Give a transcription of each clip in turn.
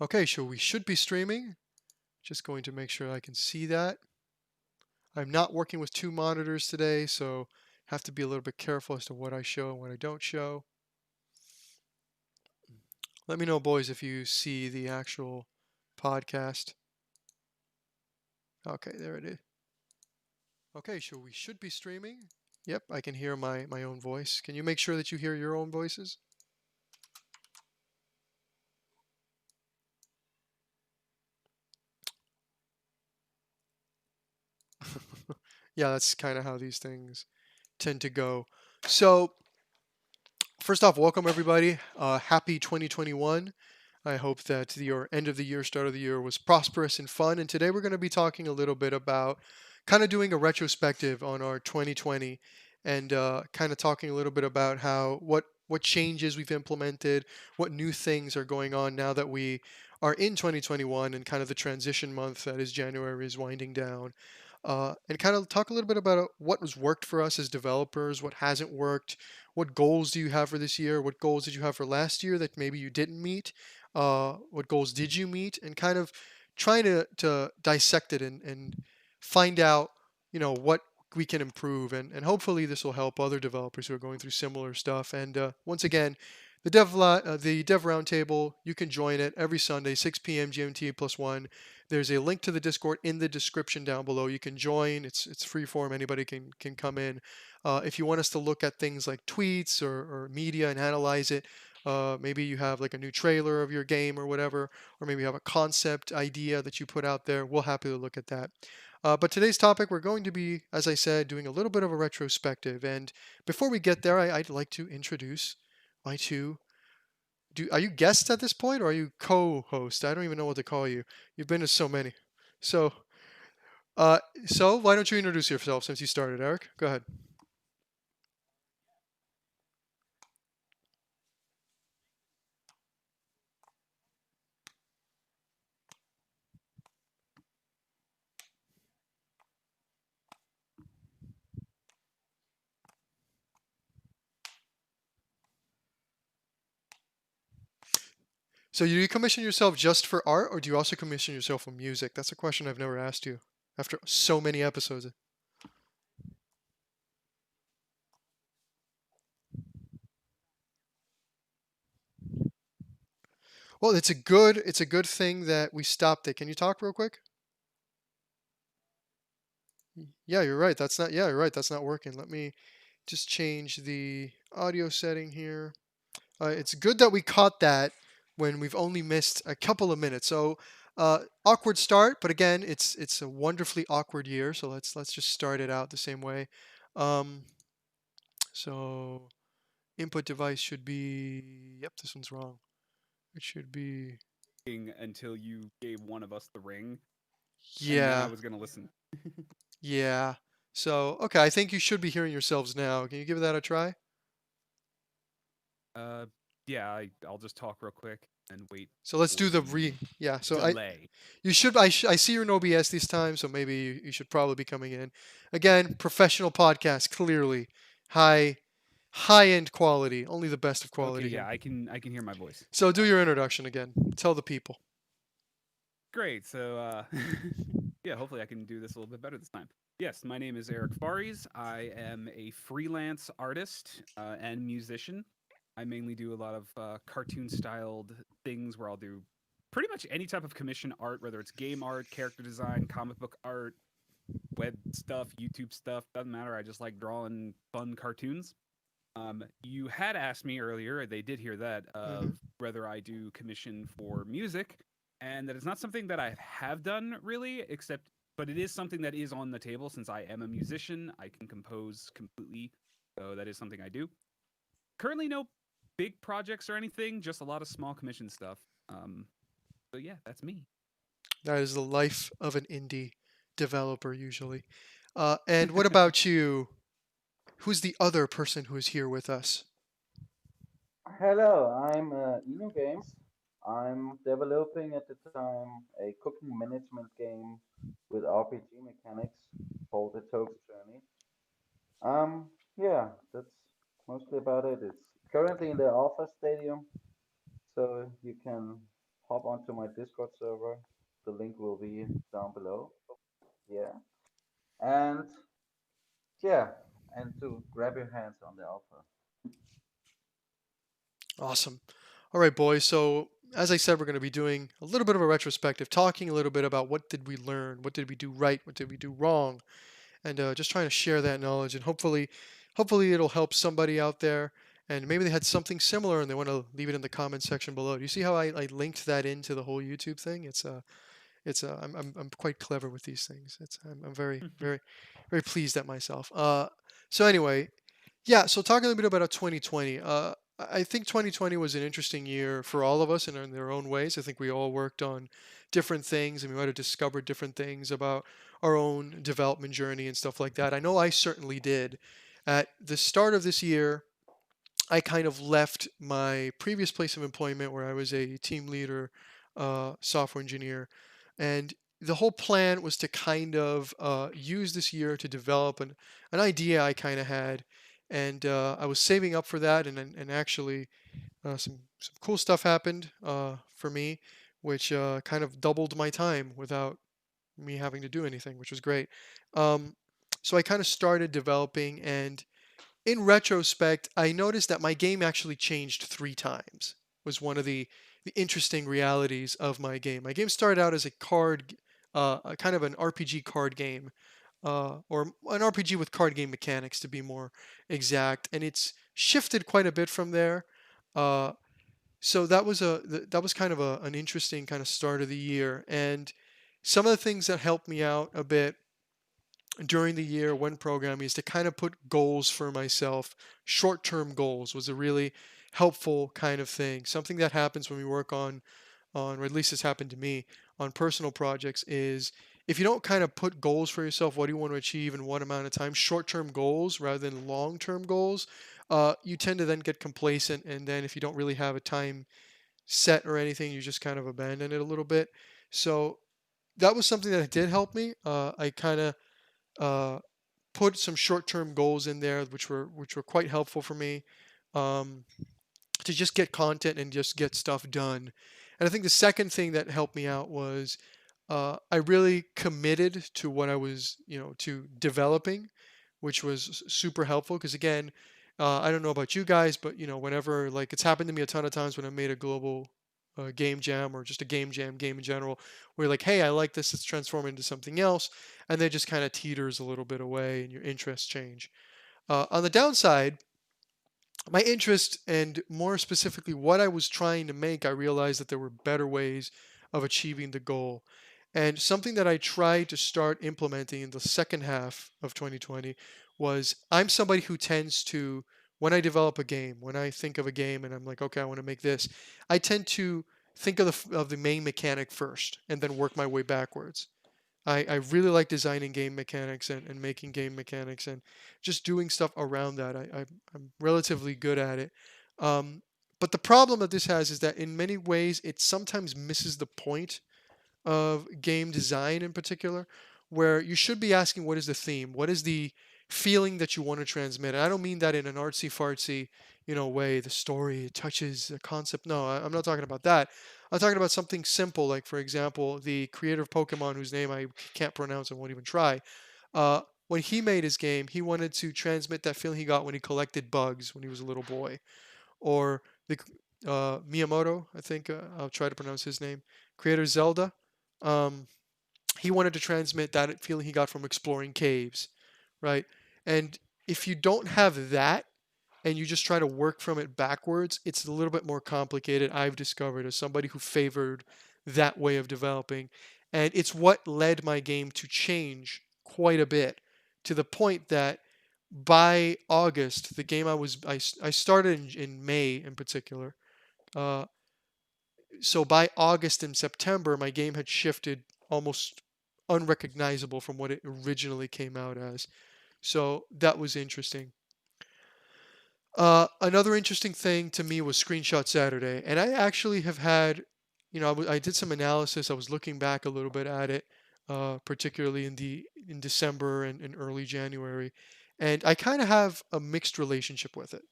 Okay, so we should be streaming. Just going to make sure I can see that. I'm not working with two monitors today, so have to be a little bit careful as to what I show and what I don't show. Let me know, boys, if you see the actual podcast. Okay, there it is. Okay, so we should be streaming. Yep, I can hear my own voice. Can you make sure that you hear your own voices? Yeah, that's kind of how these things tend to go. So, first off, welcome everybody. Happy 2021. I hope that your end of the year, start of the year was prosperous and fun. And today we're going to be talking a little bit about kind of doing a retrospective on our 2020 and kind of talking a little bit about how what changes we've implemented, what new things are going on now that we are in 2021 and kind of the transition month that is January is winding down. And kind of talk a little bit about what has worked for us as developers, what hasn't worked, what goals do you have for this year, what goals did you have for last year that maybe you didn't meet, what goals did you meet, and kind of trying to dissect it and find out, what we can improve. And hopefully this will help other developers who are going through similar stuff. And once again, the Dev Roundtable, you can join it every Sunday, 6 p.m. GMT +1. There's a link to the Discord in the description down below. You can join. It's free form. Anybody can come in. If you want us to look at things like tweets or media and analyze it, maybe you have like a new trailer of your game or whatever, or maybe you have a concept idea that you put out there. We'll happily look at that. But today's topic, we're going to be, as I said, doing a little bit of a retrospective. And before we get there, I'd like to introduce my two. Are you guests at this point, or are you co-host? I don't even know what to call you. You've been to so many. So, so why don't you introduce yourself since you started, Eric? Go ahead. So, do you commission yourself just for art, or do you also commission yourself for music? That's a question I've never asked you after so many episodes. Well, it's a good thing that we stopped it. Can you talk real quick? Yeah, you're right. You're right. That's not working. Let me just change the audio setting here. It's good that we caught that when we've only missed a couple of minutes. So, awkward start, but again, it's a wonderfully awkward year. So let's just start it out the same way. Um, so input device should be. Yep, this one's wrong. It should be. Until you gave one of us the ring, and then I Yeah, was gonna listen. yeah. So okay, I think you should be hearing yourselves now. Can you give that a try? Uh, yeah, I'll just talk real quick and wait So let's for do the the Yeah. So delay. you should. I see you're in OBS this time, so maybe you should probably be coming in. Again, professional podcast, clearly high high end quality, only the best of Okay, quality yeah, here. I can hear my voice. So do your introduction again. Tell the people. Great. So yeah, hopefully I can do this a little bit better this time. Yes, my name is Eric Faries. I am a freelance artist and musician. I mainly do a lot of cartoon styled things where I'll do pretty much any type of commission art, whether it's game art, character design, comic book art, web stuff, YouTube stuff, doesn't matter. I just like drawing fun cartoons. You had asked me earlier, they did hear that, Hmm. of whether I do commission for music, and that is not something that I have done really, except, but it is something that is on the table since I am a musician. I can compose completely, so that is something I do. Currently, no big projects or anything, just a lot of small commission stuff. So yeah, that's me. That is the life of an indie developer usually. And what about you? Who's the other person who is here with us? Hello, I'm Enogames. I'm developing at the time a cooking management game with RPG mechanics called The Toast Journey. Yeah, that's mostly about it. It's currently in the alpha stadium, so you can hop onto my Discord server. The link will be down below. Yeah. And yeah, and to grab your hands on the alpha. Awesome. All right, boys. So as I said, we're going to be doing a little bit of a retrospective, talking a little bit about what did we learn, what did we do right, what did we do wrong, and just trying to share that knowledge. And hopefully it'll help somebody out there. And maybe they had something similar and they want to leave it in the comment section below. Do you see how I linked that into the whole YouTube thing? I'm quite clever with these things. I'm very pleased at myself. So anyway, yeah. So talking a little bit about 2020. I think 2020 was an interesting year for all of us in their own ways. I think we all worked on different things and we might have discovered different things about our own development journey and stuff like that. I know I certainly did. At the start of this year, I kind of left my previous place of employment where I was a team leader, software engineer, and the whole plan was to kind of use this year to develop an idea I kind of had, and I was saving up for that, and actually some cool stuff happened for me, which kind of doubled my time without me having to do anything, which was great. Um, so I kind of started developing, and in retrospect, I noticed that my game actually changed 3 times. Was one of the interesting realities of my game. My game started out as a kind of an RPG card game, or an RPG with card game mechanics to be more exact, and it's shifted quite a bit from there. Uh, so that was kind of an interesting kind of start of the year, and some of the things that helped me out a bit during the year when programming is to kind of put goals for myself. Short-term goals was a really helpful kind of thing. Something that happens when we work or at least it's happened to me, on personal projects is if you don't kind of put goals for yourself, what do you want to achieve in what amount of time, short-term goals rather than long-term goals, you tend to then get complacent, and then if you don't really have a time set or anything, you just kind of abandon it a little bit. So that was something that did help me. I kind of uh, put some short-term goals in there, which were quite helpful for me, um, to just get content and just get stuff done. And I think the second thing that helped me out was I really committed to what I was, to developing, which was super helpful. Because again, I don't know about you guys, but whenever, like, it's happened to me a ton of times when I made a global game jam or just a game jam game in general, where you're like, hey, I like this, let's transform it into something else, and then it just kind of teeters a little bit away, and your interests change. On the downside, my interest and more specifically what I was trying to make, I realized that there were better ways of achieving the goal. And something that I tried to start implementing in the second half of 2020 was I'm somebody who tends to, when I develop a game, when I think of a game and I'm like, okay, I want to make this, I tend to think of the main mechanic first and then work my way backwards. I really like designing game mechanics and making game mechanics and just doing stuff around that. I'm relatively good at it. Um, but the problem that this has is that in many ways it sometimes misses the point of game design in particular, where you should be asking what is the theme, what is the feeling that you want to transmit. And I don't mean that in an artsy fartsy, way. The story touches the concept. No, I'm not talking about that. I'm talking about something simple, like for example, the creator of Pokemon, whose name I can't pronounce and won't even try. When he made his game, he wanted to transmit that feeling he got when he collected bugs when he was a little boy, or the Miyamoto, I think I'll try to pronounce his name, creator Zelda. Um, he wanted to transmit that feeling he got from exploring caves, right? And if you don't have that and you just try to work from it backwards, it's a little bit more complicated, I've discovered, as somebody who favored that way of developing. And it's what led my game to change quite a bit, to the point that by August, the game I started in May in particular. Uh, so by August and September, my game had shifted almost unrecognizable from what it originally came out as. So that was interesting. Another interesting thing to me was Screenshot Saturday, and I actually have had, I did some analysis. I was looking back a little bit at it, particularly in December and early January, and I kind of have a mixed relationship with it.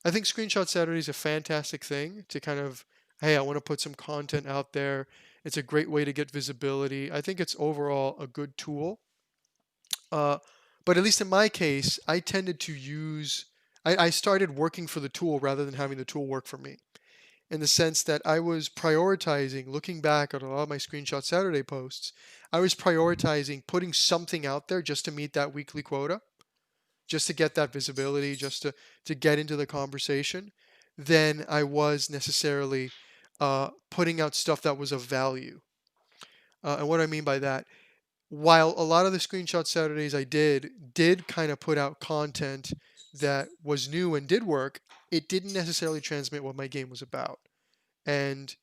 I think Screenshot Saturday is a fantastic thing to kind of hey, I want to put some content out there. It's a great way to get visibility. I think it's overall a good tool. Uh, but at least in my case, I tended to use, I started working for the tool rather than having the tool work for me, in the sense that I was prioritizing, looking back at a lot of my Screenshot Saturday posts, I was prioritizing putting something out there just to meet that weekly quota, just to get that visibility, just to get into the conversation, than I was necessarily putting out stuff that was of value. And what I mean by that, while a lot of the Screenshot Saturdays I did kind of put out content that was new and did work, it didn't necessarily transmit what my game was about. And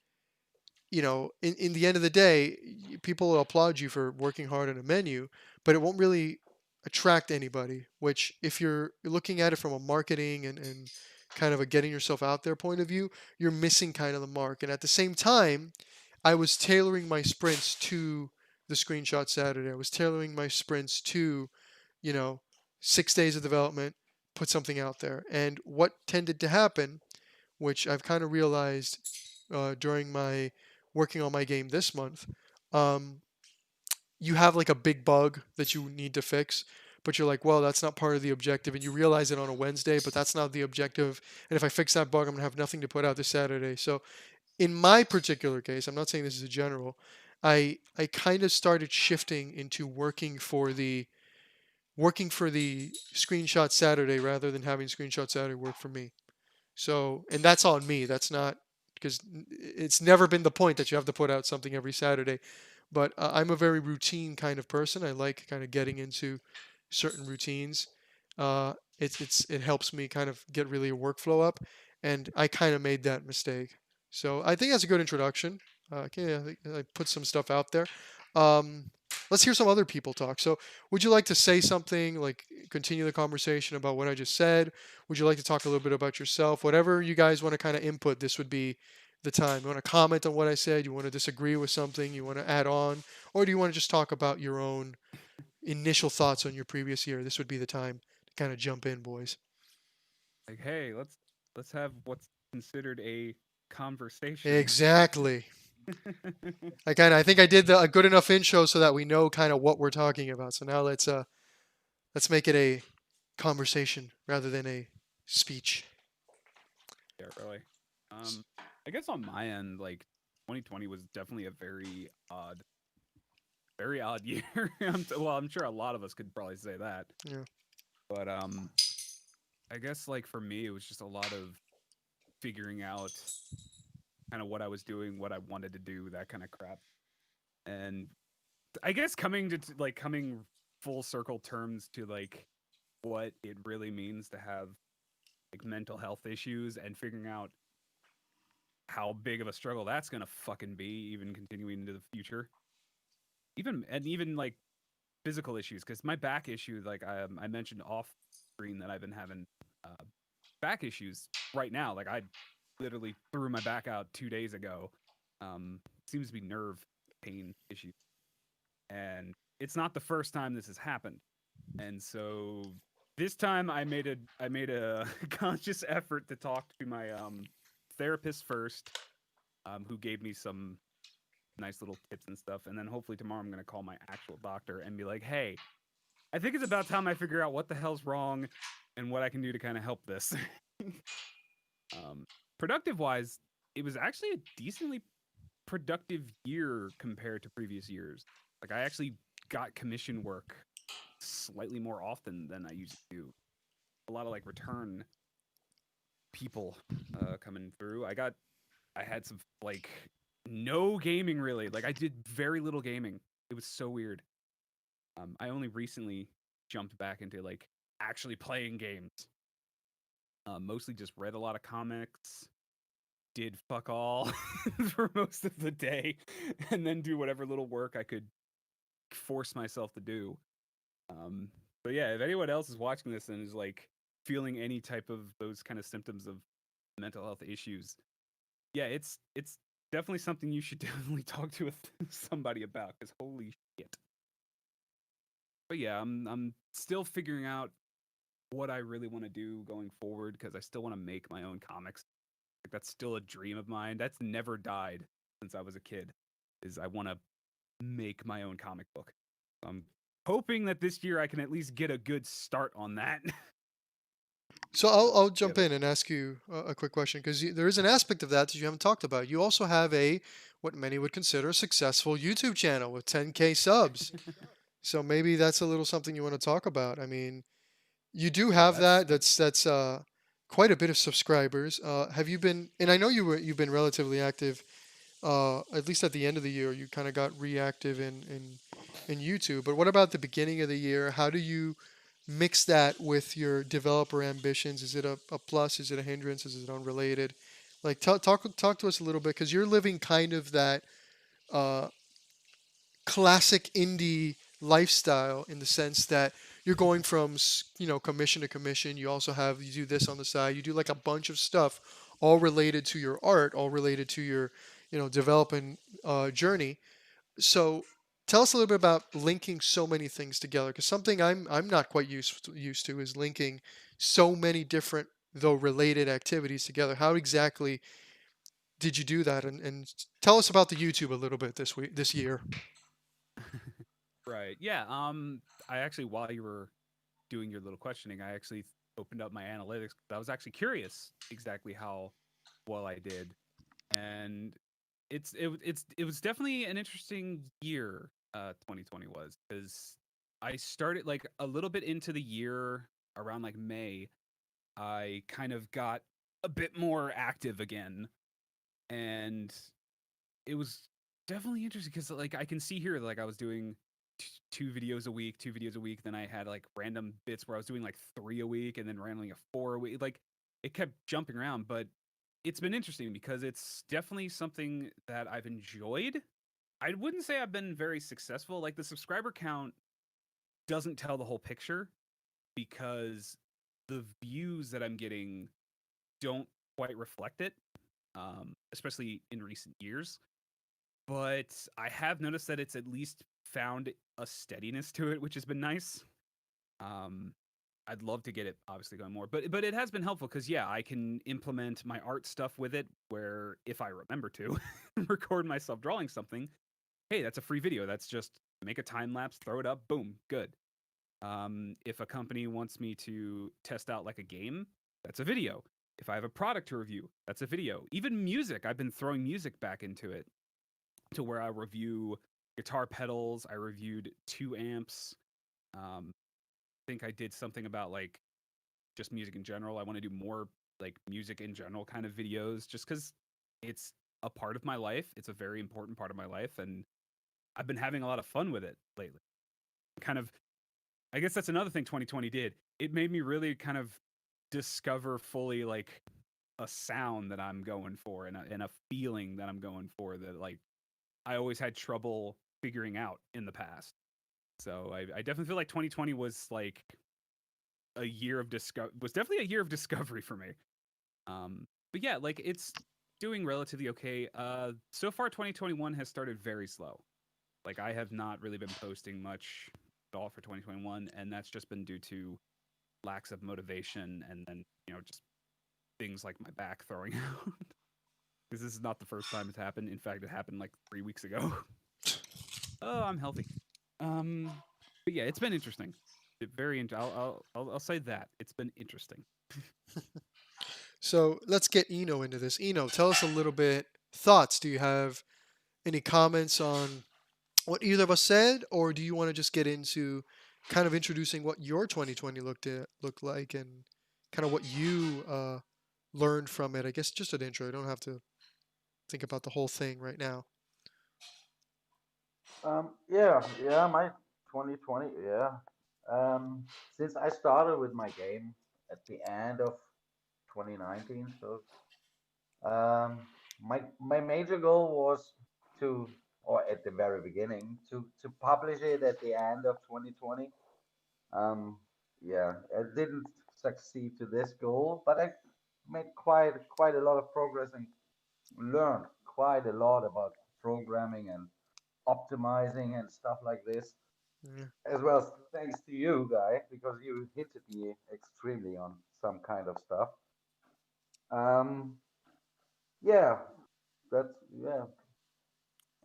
in the end of the day, people will applaud you for working hard on a menu, but it won't really attract anybody. Which, if you're looking at it from a marketing and kind of a getting yourself out there point of view, you're missing kind of the mark. And at the same time, I was tailoring my sprints to the Screenshot Saturday. I was tailoring my sprints to, you know, 6 days of development, put something out there. And what tended to happen, which I've kind of realized during my working on my game this month, um, you have like a big bug that you need to fix, but you're like, well, that's not part of the objective, and you realize it on a Wednesday, but that's not the objective. And if I fix that bug, I'm gonna have nothing to put out this Saturday. So in my particular case, I'm not saying this is a general. I kind of started shifting into working for the Screenshot Saturday rather than having Screenshot Saturday work for me. So, and that's on me. That's not because it's never been the point that you have to put out something every Saturday. But I'm a very routine kind of person. I like kind of getting into certain routines. It helps me kind of get really a workflow up, and I kind of made that mistake. So I think that's a good introduction. Okay, I put some stuff out there. Um, let's hear some other people talk. So, would you like to say something, like continue the conversation about what I just said? Would you like to talk a little bit about yourself? Whatever you guys want to kind of input, this would be the time. You want to comment on what I said? You want to disagree with something? You want to add on? Or do you want to just talk about your own initial thoughts on your previous year? This would be the time to kind of jump in, boys. Like, hey, let's have what's considered a conversation. Exactly. I think I did a good enough intro so that we know kind of what we're talking about. So now let's make it a conversation rather than a speech. Yeah, really. I guess on my end, like 2020 was definitely a very odd year. Well, I'm sure a lot of us could probably say that. Yeah. But I guess like for me, it was just a lot of figuring out kind of what I was doing, what I wanted to do, that kind of crap. And I guess coming full circle terms to like what it really means to have like mental health issues and figuring out how big of a struggle that's gonna fucking be, even continuing into the future. Even like physical issues, because my back issue, like I mentioned off screen that I've been having uh, back issues right now. Like I literally threw my back out 2 days ago. Seems to be nerve pain issues, and it's not the first time this has happened. And so this time I made a conscious effort to talk to my therapist first, who gave me some nice little tips and stuff. And then hopefully tomorrow I'm gonna call my actual doctor and be like, hey, I think it's about time I figure out what the hell's wrong and what I can do to kind of help this. um, Productive wise, it was actually a decently productive year compared to previous years. Like I actually got commission work slightly more often than I used to do. A lot of like return people coming through. I had some like no gaming really. Like I did very little gaming. It was so weird. I only recently jumped back into like actually playing games. Mostly just read a lot of comics, did fuck all for most of the day, and then do whatever little work I could force myself to do. Um, but yeah, if anyone else is watching this and is like feeling any type of those kind of symptoms of mental health issues, yeah, it's definitely something you should definitely talk to somebody about, because holy shit. But yeah, I'm still figuring out what I really want to do going forward, because I still want to make my own comics. Like that's still a dream of mine. That's never died since I was a kid. Is I want to make my own comic book. I'm hoping that this year I can at least get a good start on that. So I'll Yeah, jump in and ask you a quick question because there is an aspect of that you haven't talked about. You also have a what many would consider a successful YouTube channel with 10K subs. So maybe that's a little something you want to talk about. I mean, you do yeah, have that. That's quite a bit of subscribers. Have you been? And I know you've been relatively active. At least at the end of the year, you kind of got reactive in YouTube. But what about the beginning of the year? How do you mix that with your developer ambitions? Is it a plus? Is it a hindrance? Is it unrelated? Like talk to us a little bit because you're living kind of that uh, classic indie lifestyle in the sense that you're going from commission to commission. You also have you do this on the side. You do like a bunch of stuff, all related to your art, all related to your developing journey. So tell us a little bit about linking so many things together because something I'm not quite used to is linking so many different though related activities together. How exactly did you do that? And tell us about the YouTube a little bit this year. right. Yeah. I actually, while you were doing your little questioning, I actually opened up my analytics. I was actually curious exactly how well I did, and it was definitely an interesting year. 2020 was because I started like a little bit into the year around like May. I kind of got a bit more active again, and it was definitely interesting because like I can see here like I was doing two videos a week, 2 videos a week. Then I had like random bits where I was doing like 3 a week, and then randomly a 4 a week. Like it kept jumping around, but it's been interesting because it's definitely something that I've enjoyed. I wouldn't say I've been very successful. Like the subscriber count doesn't tell the whole picture because the views that I'm getting don't quite reflect it, especially in recent years. But I have noticed that it's at least found a steadiness to it, which has been nice. Um, I'd love to get it obviously going more, but it has been helpful because yeah, I can implement my art stuff with it. Where if I remember to record myself drawing something, hey, that's a free video. That's just make a time lapse, throw it up, boom, good. If a company wants me to test out like a game, that's a video. If I have a product to review, that's a video. Even music, I've been throwing music back into it to where I review guitar pedals. I reviewed 2 amps. I think I did something about like just music in general. I want to do more like music in general kind of videos just because it's a part of my life. It's a very important part of my life. And I've been having a lot of fun with it lately. Kind of, I guess that's another thing 2020 did. It made me really kind of discover fully like a sound that I'm going for and a feeling that I'm going for that like I always had trouble figuring out in the past. So I definitely feel like 2020 was like a year of was definitely a year of discovery for me. But yeah, like it's doing relatively okay. So far 2021 has started very slow. Like I have not really been posting much at all for 2021, and that's just been due to lacks of motivation and then just things like my back throwing out. Because this is not the first time it's happened. In fact, it happened like 3 weeks ago. Oh, I'm healthy. Um, but yeah, it's been interesting. I'll say that it's been interesting. So let's get Eno into this. Eno, tell us a little bit. Thoughts? Do you have any comments on what either of us said, or do you want to just get into kind of introducing what your 2020 looked like and kind of what you learned from it? I guess just an intro. You don't have to think about the whole thing right now. Yeah, my 2020, yeah. Since I started with my game at the end of 2019, so my major goal was to, or at the very beginning, to publish it at the end of 2020. Um, yeah, I didn't succeed to this goal, but I made quite a lot of progress and learned quite a lot about programming and optimizing and stuff like this, Yeah. as well as thanks to you, guy, because you hinted me extremely on some kind of stuff. Um, yeah, that's yeah.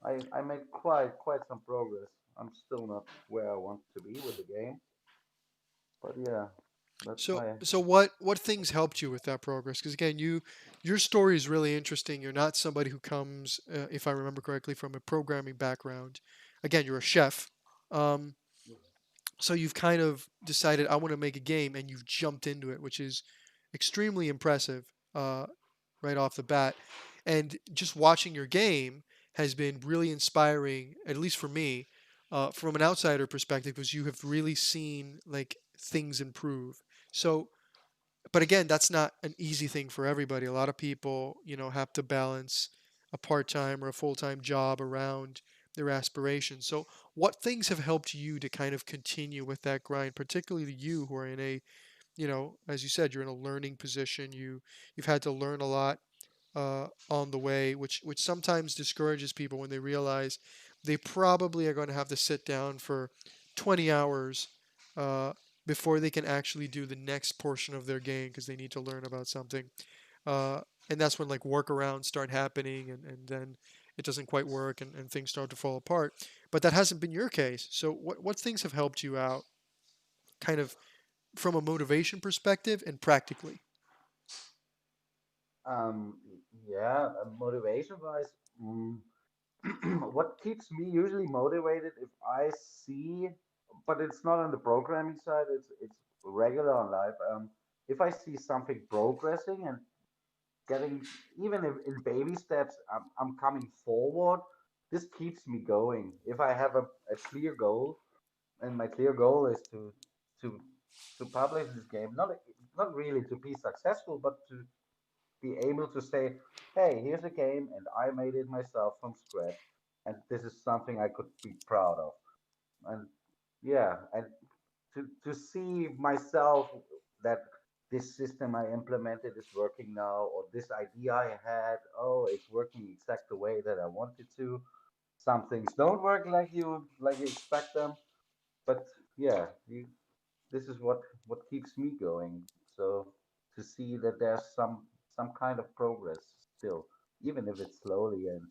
I made quite some progress. I'm still not where I want to be with the game, but yeah, that's So my so what things helped you with that progress? Because again, your story is really interesting. You're not somebody who comes, if I remember correctly, from a programming background. Again, you're a chef. Um, so you've kind of decided I want to make a game, and you've jumped into it, which is extremely impressive right off the bat. And just watching your game has been really inspiring, at least for me, from an outsider perspective, because you have really seen like things improve. So but again, that's not an easy thing for everybody. A lot of people, have to balance a part-time or a full-time job around their aspirations. So, what things have helped you to kind of continue with that grind, particularly you who are in a, as you said, you're in a learning position. You've had to learn a lot on the way, which sometimes discourages people when they realize they probably are going to have to sit down for 20 hours uh, before they can actually do the next portion of their game because they need to learn about something. Uh, and that's when like workarounds start happening and then it doesn't quite work and things start to fall apart. But that hasn't been your case. So what things have helped you out kind of from a motivation perspective and practically? yeah. Motivation wise, what keeps me usually motivated if I see, but it's not on the programming side. It's regular on life. If I see something progressing and getting, even if in baby steps, I'm coming forward. This keeps me going. If I have a clear goal, and my clear goal is to to publish this game, not really to be successful, but to be able to say, hey, here's a game, and I made it myself from scratch, and this is something I could be proud of. And yeah, and to see myself that this system I implemented is working now, or this idea I had, oh, it's working exact the way that I wanted to. Some things don't work like you expect them, but yeah, this is what keeps me going. So to see that there's some kind of progress still, even if it's slowly. And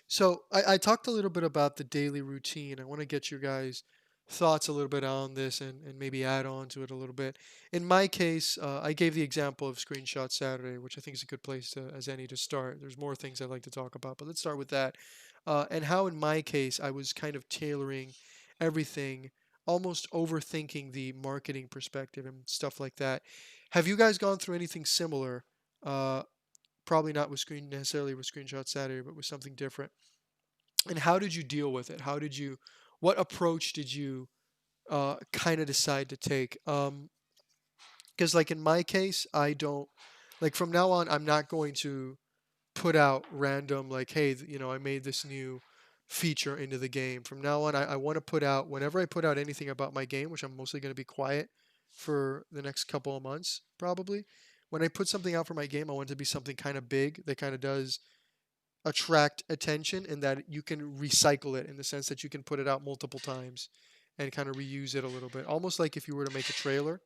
So I talked a little bit about the daily routine. I want to get your guys' thoughts a little bit on this and maybe add on to it a little bit. In my case, I gave the example of Screenshot Saturday, which I think is a good place to, as any to start. There's more things I'd like to talk about, but let's start with that. And how, in my case, I was kind of tailoring everything, almost overthinking the marketing perspective and stuff like that. Have you guys gone through anything similar? Uh, Probably not with necessarily with Screenshot Saturday, but with something different. And how did you deal with it? What approach did you kind of decide to take? Because like in my case, I don't like from now on, I'm not going to put out random like, hey, I made this new feature into the game. From now on, I want to put out whenever I put out anything about my game, which I'm mostly going to be quiet for the next couple of months, probably. When I put something out for my game, I want it to be something kind of big that kind of does attract attention and that you can recycle it in the sense that you can put it out multiple times and kind of reuse it a little bit. Almost like if you were to make a trailer,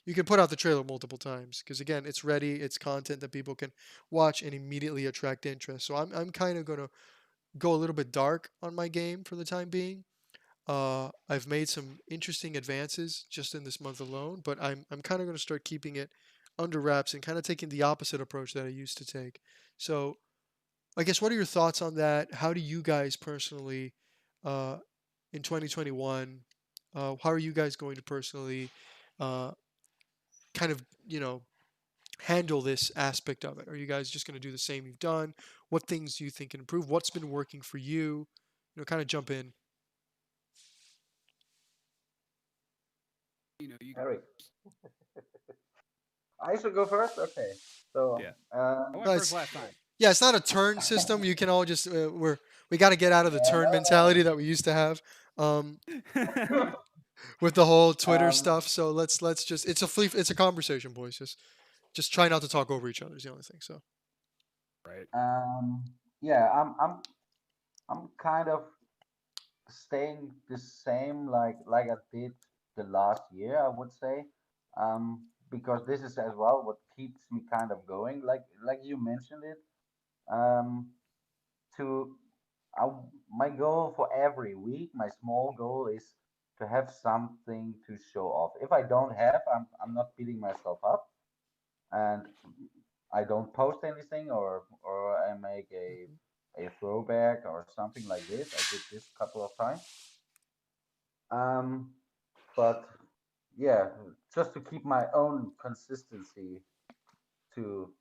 you can put out the trailer multiple times because again, it's ready, it's content that people can watch and immediately attract interest. So I'm kind of going to go a little bit dark on my game for the time being. I've made some interesting advances just in this month alone, but I'm kind of going to start keeping it under wraps and kind of taking the opposite approach that I used to take. So I guess what are your thoughts on that? How do you guys personally, uh, in 2021, how are you guys going to personally, uh, kind of, handle this aspect of it? Are you guys just going to do the same you've done? What things do you think can improve? What's been working for you? Kind of jump in. You go Eric, first. I should go first. Okay, so Yeah, I No, went first it's last time. yeah, it's not a turn system. You can all just we got to get out of the yeah, turn no, mentality that we used to have. Um, no. with the whole Twitter um, stuff. So let's just it's a conversation, boys. Just try not to talk over each other is the only thing. So Right. um, yeah, I'm kind of staying the same like I did the last year, I would say, because this is as well what keeps me kind of going. Like you mentioned it. Um, to my goal for every week, my small goal is to have something to show off. If I don't have, I'm not beating myself up, and I don't post anything, or I make Mhm. a throwback or something like this. I did this a couple of times. Um, but yeah, just to keep my own consistency to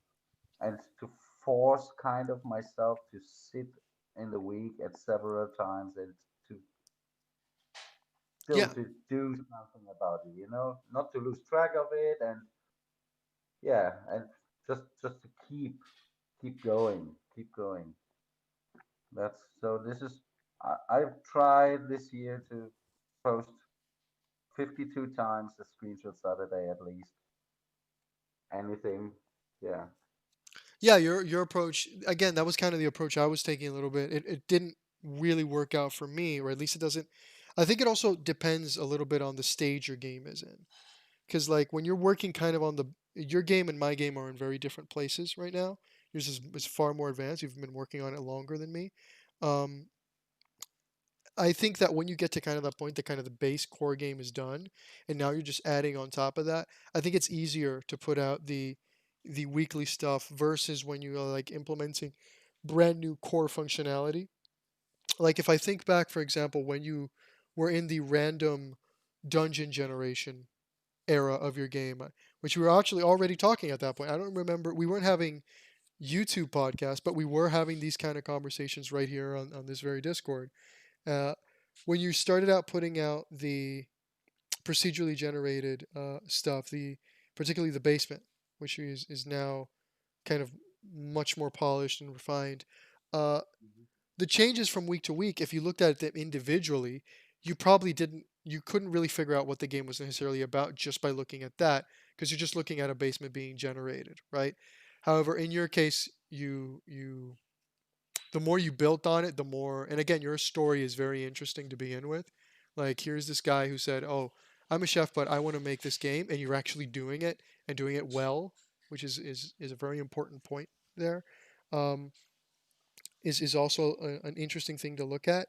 and to force kind of myself to sit in the week at several times and to still Yeah, to do something about it, not to lose track of it, and yeah, and just to keep going. That's so. This is I've tried this year to post 52 times a screenshot Saturday at least. Anything, yeah. yeah. Your approach again. That was kind of the approach I was taking a little bit. It didn't really work out for me, or at least it doesn't. I think it also depends a little bit on the stage your game is in. Because like when you're working kind of on the your game and my game are in very different places right now. Yours is far more advanced. You've been working on it longer than me. Um, I think that when you get to kind of that point, the kind of the base core game is done, and now you're just adding on top of that. I think it's easier to put out the weekly stuff versus when you are like implementing brand new core functionality. Like if I think back, for example, when you were in the random dungeon generation era of your game, which we were actually already talking at that point. I don't remember, we weren't having YouTube podcasts, but we were having these kind of conversations right here on this very Discord. Uh, when you started out putting out the procedurally generated stuff, the particularly the basement, which is now kind of much more polished and refined. Uh, Mhm. the changes from week to week, if you looked at them individually, you probably didn't, you couldn't really figure out what the game was necessarily about just by looking at that, because you're just looking at a basement being generated, right? However, in your case, you the more you built on it, the more, and again, your story is very interesting to begin with. Like, here's this guy who said, "Oh, I'm a chef, but I want to make this game," and you're actually doing it and doing it well, which is a very important point there. Um, is also an interesting thing to look at.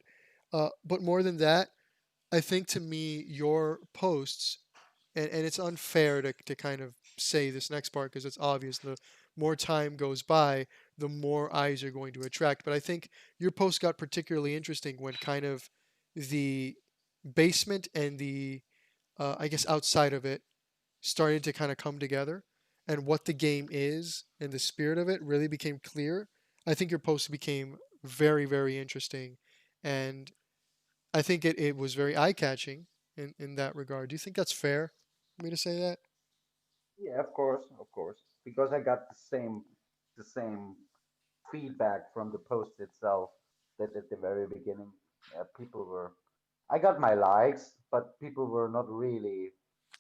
But more than that, I think to me, your posts, and it's unfair to kind of say this next part because it's obvious. The more time goes by, the more eyes you're going to attract. But I think your post got particularly interesting when kind of the basement and the, I guess, outside of it started to kind of come together, and what the game is and the spirit of it really became clear. I think your post became very, very interesting, and I think it was very eye catching in that regard. Do you think that's fair for me to say that? Yeah, of course, because I got the same feedback from the post itself that at the very beginning, people were. I got my likes, but people were not really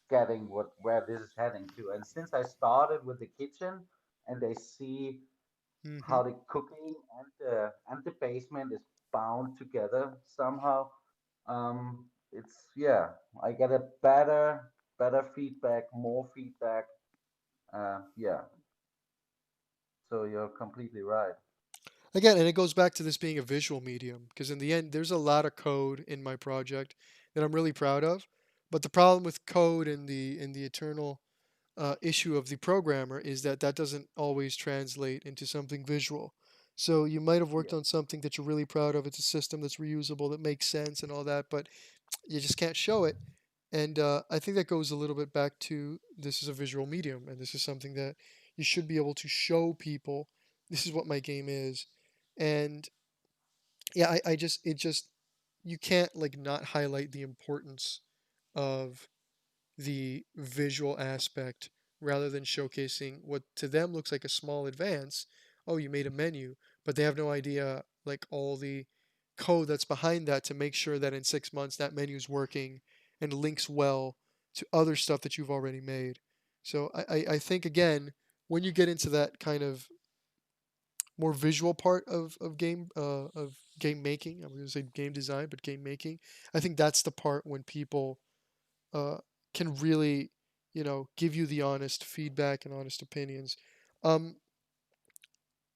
getting where this is heading to. And since I started with the kitchen, and they see Mm-hmm. how the cooking and the basement is bound together somehow, it's yeah, I get a better feedback, more feedback. Yeah, so you're completely right. Again, and it goes back to this being a visual medium, because in the end, there's a lot of code in my project that I'm really proud of. But the problem with code and the eternal issue of the programmer is that that doesn't always translate into something visual. So you might have worked Yeah, on something that you're really proud of. It's a system that's reusable, that makes sense, and all that, but you just can't show it. And I think that goes a little bit back to this is a visual medium, and this is something that you should be able to show people. This is what my game is, and yeah, I just it just you can't like not highlight the importance of the visual aspect rather than showcasing what to them looks like a small advance. Oh, you made a menu, but they have no idea like all the code that's behind that to make sure that in 6 months that menu is working and links well to other stuff that you've already made. So I think again, when you get into that kind of more visual part of game making, I'm going to say game design, but game making, I think that's the part when people uh, can really give you the honest feedback and honest opinions. Um,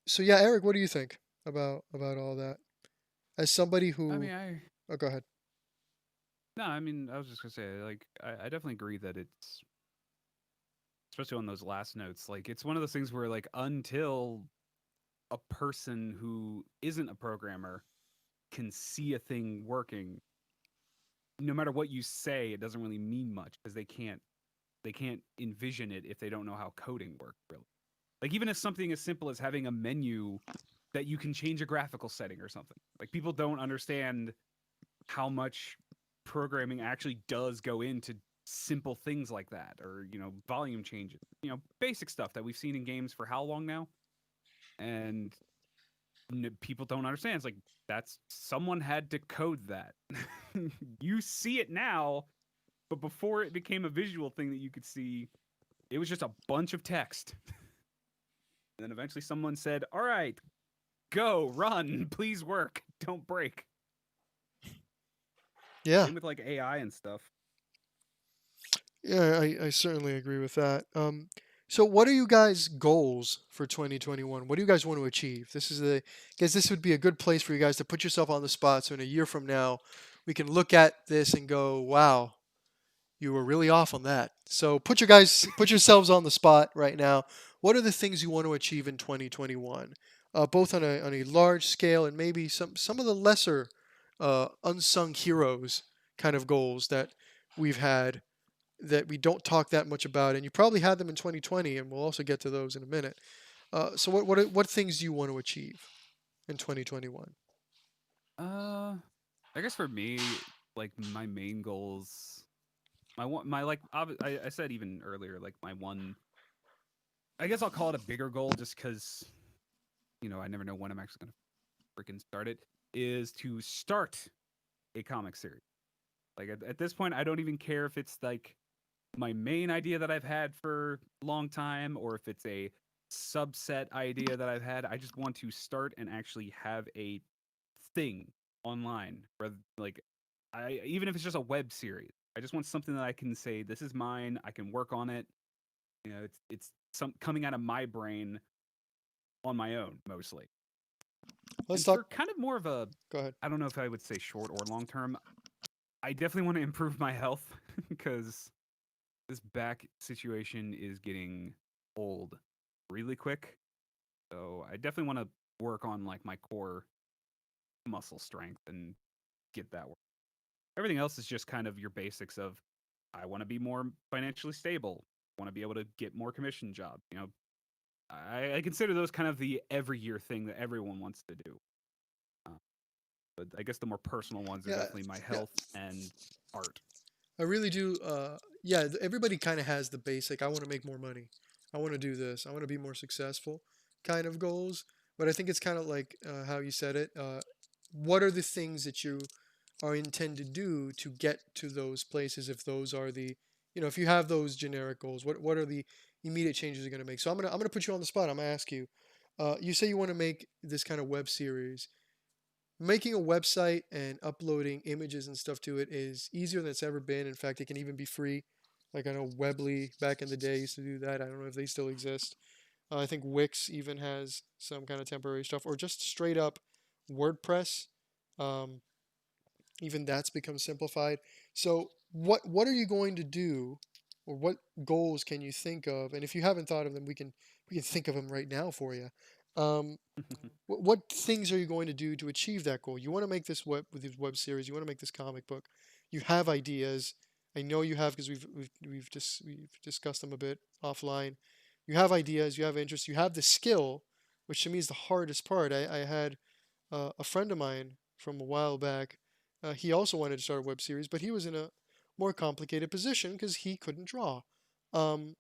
so yeah, Eric, what do you think about all that? As somebody I who, mean, I oh, go ahead. no, I mean, I was just gonna say, like, I definitely agree that it's, especially on those last notes, like, it's one of those things where, like, until a person who isn't a programmer can see a thing working, no matter what you say, it doesn't really mean much because they can't envision it if they don't know how coding works, really. Like, even if something as simple as having a menu that you can change a graphical setting or something. Like, people don't understand how much programming actually does go into simple things like that, or volume changes, basic stuff that we've seen in games for how long now. And people don't understand. It's like, that's, someone had to code that. You see it now, but before it became a visual thing that you could see, it was just a bunch of text. And then eventually someone said, all right, go, run, please work, don't break. Yeah, Same with like AI and stuff. yeah, I certainly agree with that. So what are you guys' goals for 2021? What do you guys want to achieve? Guess this would be a good place for you guys to put yourself on the spot. So in a year from now, we can look at this and go, "Wow, you were really off on that." So put yourselves on the spot right now. What are the things you want to achieve in 2021, both on a large scale and maybe some of the lesser unsung heroes kind of goals that we've had that we don't talk that much about, and you probably had them in 2020, and we'll also get to those in a minute. So what things do you want to achieve in 2021? Uh, I guess for me, like my main goals, my like, I said even earlier, like my one, I guess I'll call it a bigger goal just because, I never know when I'm actually going to freaking start it, is to start a comic series. Like at this point, I don't even care if it's like my main idea that I've had for a long time or if it's a subset idea that I've had. I just want to start and actually have a thing online, rather like, I even if it's just a web series. I just want something that I can say this is mine. I can work on it. It's some coming out of my brain on my own mostly. Let's And talk. for kind of more of a, Go ahead. I don't know if I would say short or long term, I definitely want to improve my health because this back situation is getting old really quick. So I definitely want to work on like my core muscle strength and get that work. Everything else is just kind of your basics of, I want to be more financially stable. I want to be able to get more commission jobs. I consider those kind of the every year thing that everyone wants to do. Uh, but I guess the more personal ones are Yeah, definitely my yeah. health and art. I really do. Yeah, everybody kind of has the basic. I want to make more money. I want to do this. I want to be more successful, kind of goals. But I think it's kind of like how you said it. What are the things that you are intend to do to get to those places? If those are if you have those generic goals, what are the immediate changes you're going to make? So I'm gonna put you on the spot. I'm gonna ask you. You say you want to make this kind of web series. Making a website and uploading images and stuff to it is easier than it's ever been. In fact, it can even be free. Like I know Weebly back in the day used to do that. I don't know if they still exist. I think Wix even has some kind of temporary stuff, or just straight up WordPress. Um, Even that's become simplified. So what are you going to do, or what goals can you think of? And if you haven't thought of them, we can think of them right now for you. Um, what things are you going to do to achieve that goal? You want to make this web series. You want to make this comic book. You have ideas. I know you have because we've discussed them a bit offline. You have ideas. You have interests. You have the skill, which to me is the hardest part. I had a friend of mine from a while back. He also wanted to start a web series, but he was in a more complicated position because he couldn't draw. Um,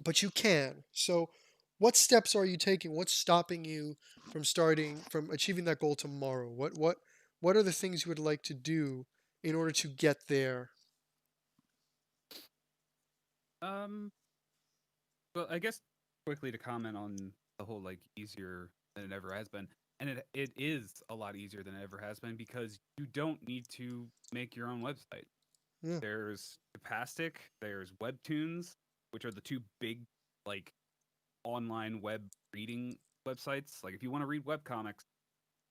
but you can. So, what steps are you taking? What's stopping you from achieving that goal tomorrow? What are the things you would like to do in order to get there? um, well, I guess quickly to comment on the whole like easier than it ever has been. And it is a lot easier than it ever has been because you don't need to make your own website. Yeah. There's Tapastic, there's Webtoons, which are the two big like online web reading websites. Like if you want to read webcomics,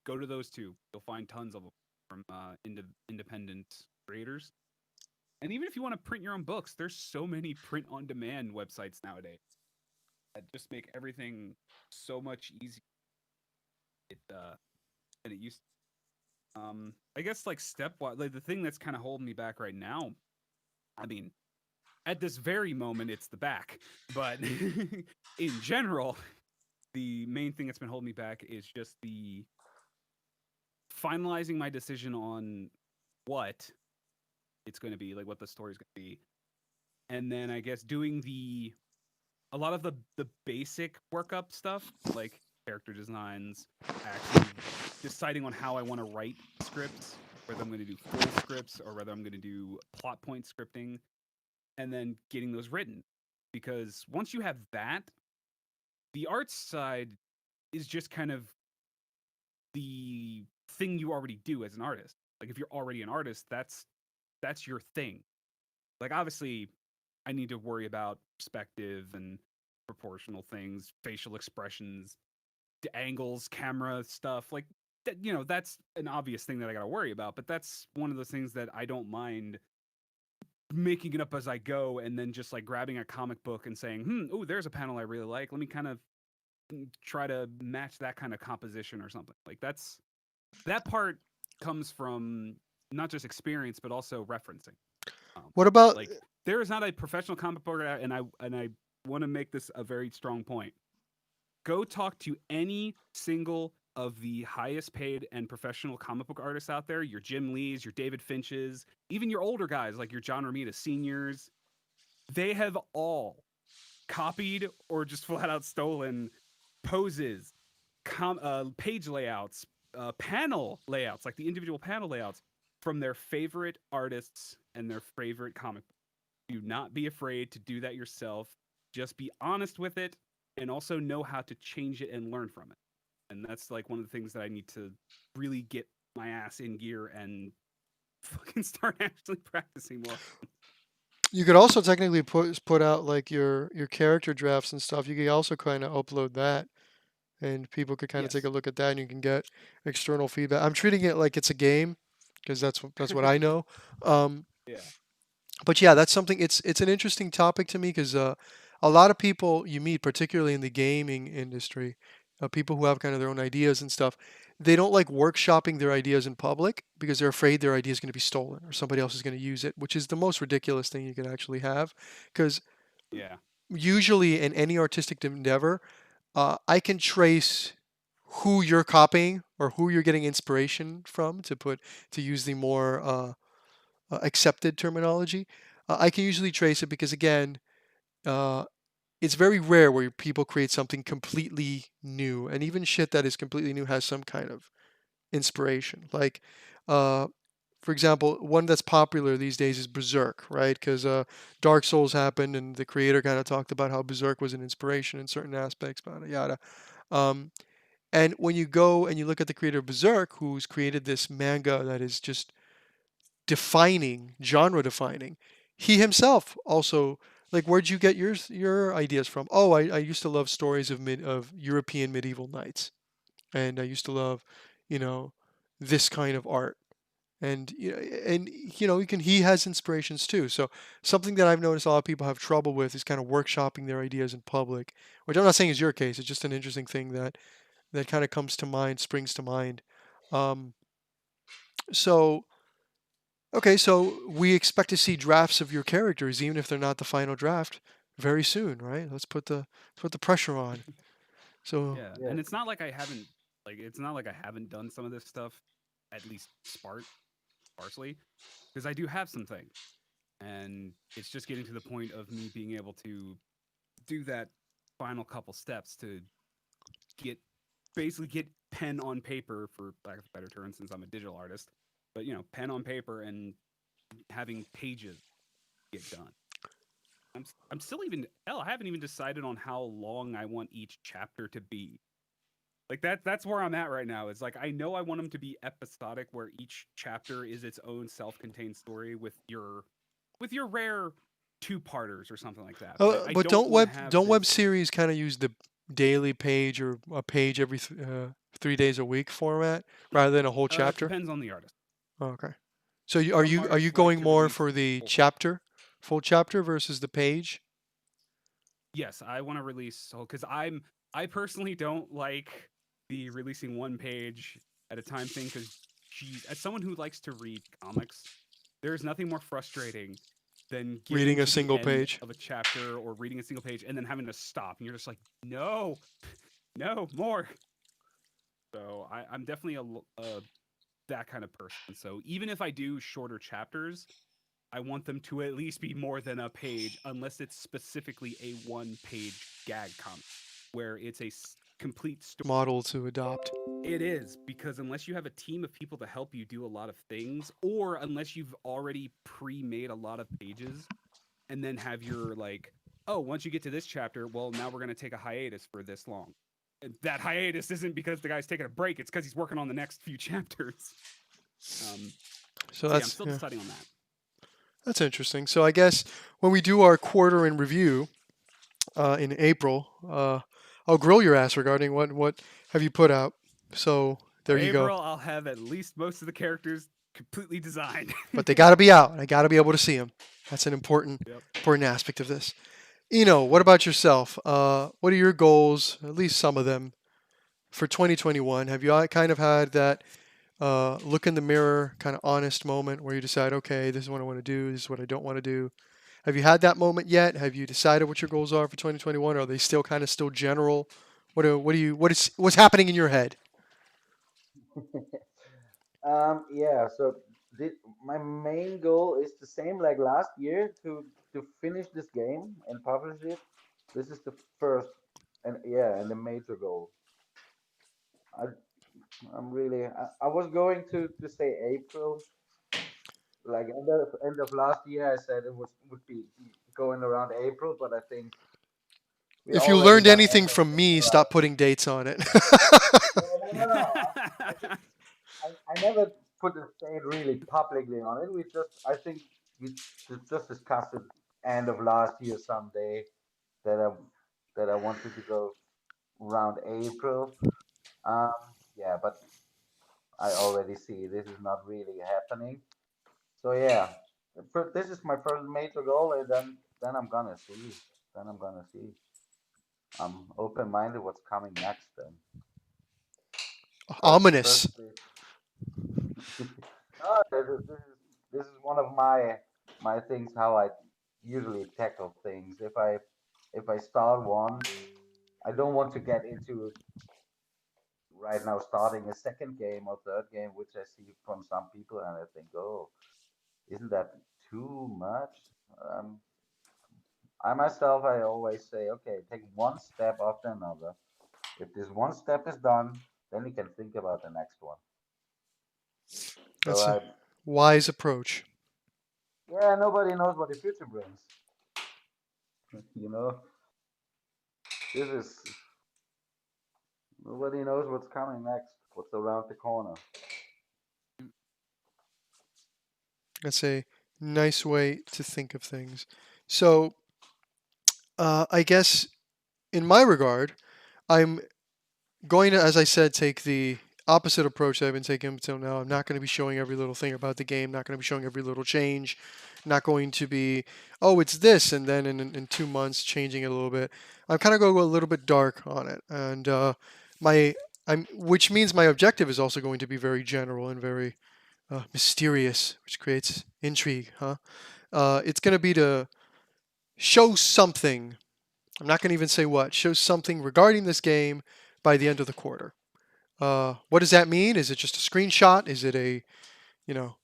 go to those two. You'll find tons of them from independent creators. And even if you want to print your own books, there's so many print on demand websites nowadays that just make everything so much easier than it used to. I guess like stepwise, like the thing that's kind of holding me back right now. I mean, at this very moment, it's the back, but in general, the main thing that's been holding me back is just the finalizing my decision on what it's going to be, like what the story's going to be, and then I guess doing a lot of the basic workup stuff, like character designs, actually deciding on how I want to write scripts, whether I'm going to do full scripts or whether I'm going to do plot point scripting, and then getting those written. Because once you have that, the art side is just kind of the thing you already do as an artist. Like if you're already an artist, that's your thing. Like obviously I need to worry about perspective and proportional things, facial expressions, the angles, camera stuff. Like that, that's an obvious thing that I got to worry about, but that's one of those things that I don't mind making it up as I go and then just like grabbing a comic book and saying, oh, there's a panel I really like. Let me kind of try to match that kind of composition or something. Like that part comes from not just experience but also referencing. What about Like there is not a professional comic book, and I want to make this a very strong point. Go talk to any single of the highest paid and professional comic book artists out there, your Jim Lees, your David Finches, even your older guys like your John Romita seniors. They have all copied or just flat out stolen poses, page layouts, panel layouts, like the individual panel layouts from their favorite artists and their favorite comic books. Do not be afraid to do that yourself. Just be honest with it and also know how to change it and learn from it. And that's like one of the things that I need to really get my ass in gear and fucking start actually practicing more. you could also technically put out like your character drafts and stuff. You could also kind of upload that, and people could kind of take Yes. a look at that, and you can get external feedback. I'm treating it like it's a game because that's what I know. Um, Yeah. but yeah, that's something. It's an interesting topic to me because a lot of people you meet, particularly in the gaming industry, people who have kind of their own ideas and stuff, they don't like workshopping their ideas in public because they're afraid their idea is going to be stolen or somebody else is going to use it, which is the most ridiculous thing you can actually have. Because Yeah. usually in any artistic endeavor, I can trace who you're copying or who you're getting inspiration from to use the more accepted terminology. I can usually trace it because again, uh, it's very rare where people create something completely new, and even shit that is completely new has some kind of inspiration. Like, uh, for example, one that's popular these days is Berserk, right? Because Dark Souls happened, and the creator kind of talked about how Berserk was an inspiration in certain aspects, yada yada. Um, and when you go and you look at the creator of Berserk, who's created this manga that is just defining, genre defining, he himself also like where'd you get your ideas from? Oh, I used to love stories of European medieval knights, and I used to love, you know, this kind of art. And he has inspirations too. So something that I've noticed a lot of people have trouble with is kind of workshopping their ideas in public, which I'm not saying is your case. It's just an interesting thing that kind of comes to mind, springs to mind. Um, so okay, so we expect to see drafts of your characters, even if they're not the final draft, very soon, right? Let's put the pressure on. So Yeah. Yeah. And it's not like it's not like I haven't done some of this stuff at least sparsely because I do have some things. And it's just getting to the point of me being able to do that final couple steps to get basically get pen on paper, for lack of a better term, since I'm a digital artist, but pen on paper and having pages get done. I'm still even hell, I haven't even decided on how long I want each chapter to be. Like that's where I'm at right now. It's like I know I want them to be episodic where each chapter is its own self-contained story with your with your rare two-parters or something like that. But I But don't want to have don't web this. series kind of use the daily page or a page every 3 days a week format rather than a whole It chapter? depends on the artist. Oh, okay. So Some are you artists like going to more release for the full chapter. chapter, full chapter versus the page? Yes, I want to release so because I personally don't like the releasing one page at a time thing because as someone who likes to read comics, there's nothing more frustrating than getting Reading a to the single end page. of a chapter or reading a single page and then having to stop and you're just like, no, no more. So I'm definitely that kind of person. So even if I do shorter chapters, I want them to at least be more than a page, unless it's specifically a one-page gag comic where it's a complete story. Model to adopt. It is, because unless you have a team of people to help you do a lot of things, or unless you've already pre-made a lot of pages, and then have your like, oh, once you get to this chapter, well, now we're going to take a hiatus for this long. And that hiatus isn't because the guy's taking a break; it's because he's working on the next few chapters. So So yeah, I'm that's still deciding on that. that's interesting. So I guess when we do our quarter in review in April, I'll grill your ass regarding what have you put out. So By there you go. April, I'll have at least most of the characters completely designed. But they got to be out. I got to be able to see them. That's an important Yep. important aspect of this. What about yourself? What are your goals? At least some of them for 2021. Have you kind of had that look in the mirror, kind of honest moment where you decide, okay, this is what I want to do. This is what I don't want to do. Have you had that moment yet? Have you decided what your goals are for 2021? Are they still kind of still general? What's happening in your head? Yeah, so my main goal is the same like last year to finish this game and publish it. This is the first and yeah, and the major goal. I I was going to say April, like end of last year. I said it would be going around April, but I think we If you already learned done anything end of from me, July. stop putting dates on it. No, no, no, no. I just I never put a date really publicly on it. I think we just discussed it end of last year someday that I wanted to go around April. Um, yeah, but I already see this is not really happening. So yeah, this is my first major goal, and then I'm gonna see. Then I'm gonna see. I'm open-minded what's coming next. Then first Ominous. no, this is one of my things how I usually tackle things. If I start one, I don't want to get into right now starting a second game or third game, which I see from some people, and I think, oh, isn't that too much? Um, I myself, I always say, okay, take one step after another. If this one step is done, then you can think about the next one. So That's a wise approach. yeah, nobody knows what the future brings. You know, this is nobody knows what's coming next, what's around the corner. That's a nice way to think of things. So I guess in my regard, I'm going to, as I said, take the opposite approach that I've been taking until now. I'm not going to be showing every little thing about the game, not going to be showing every little change, not going to be, oh, it's this, and then in 2 months changing it a little bit. I'm kind of going to go a little bit dark on it. And which means my objective is also going to be very general and very mysterious, which creates intrigue, huh? It's going to be to show something. I'm not going to even say what. Show something regarding this game by the end of the quarter. What does that mean? Is it just a screenshot? Is it you know,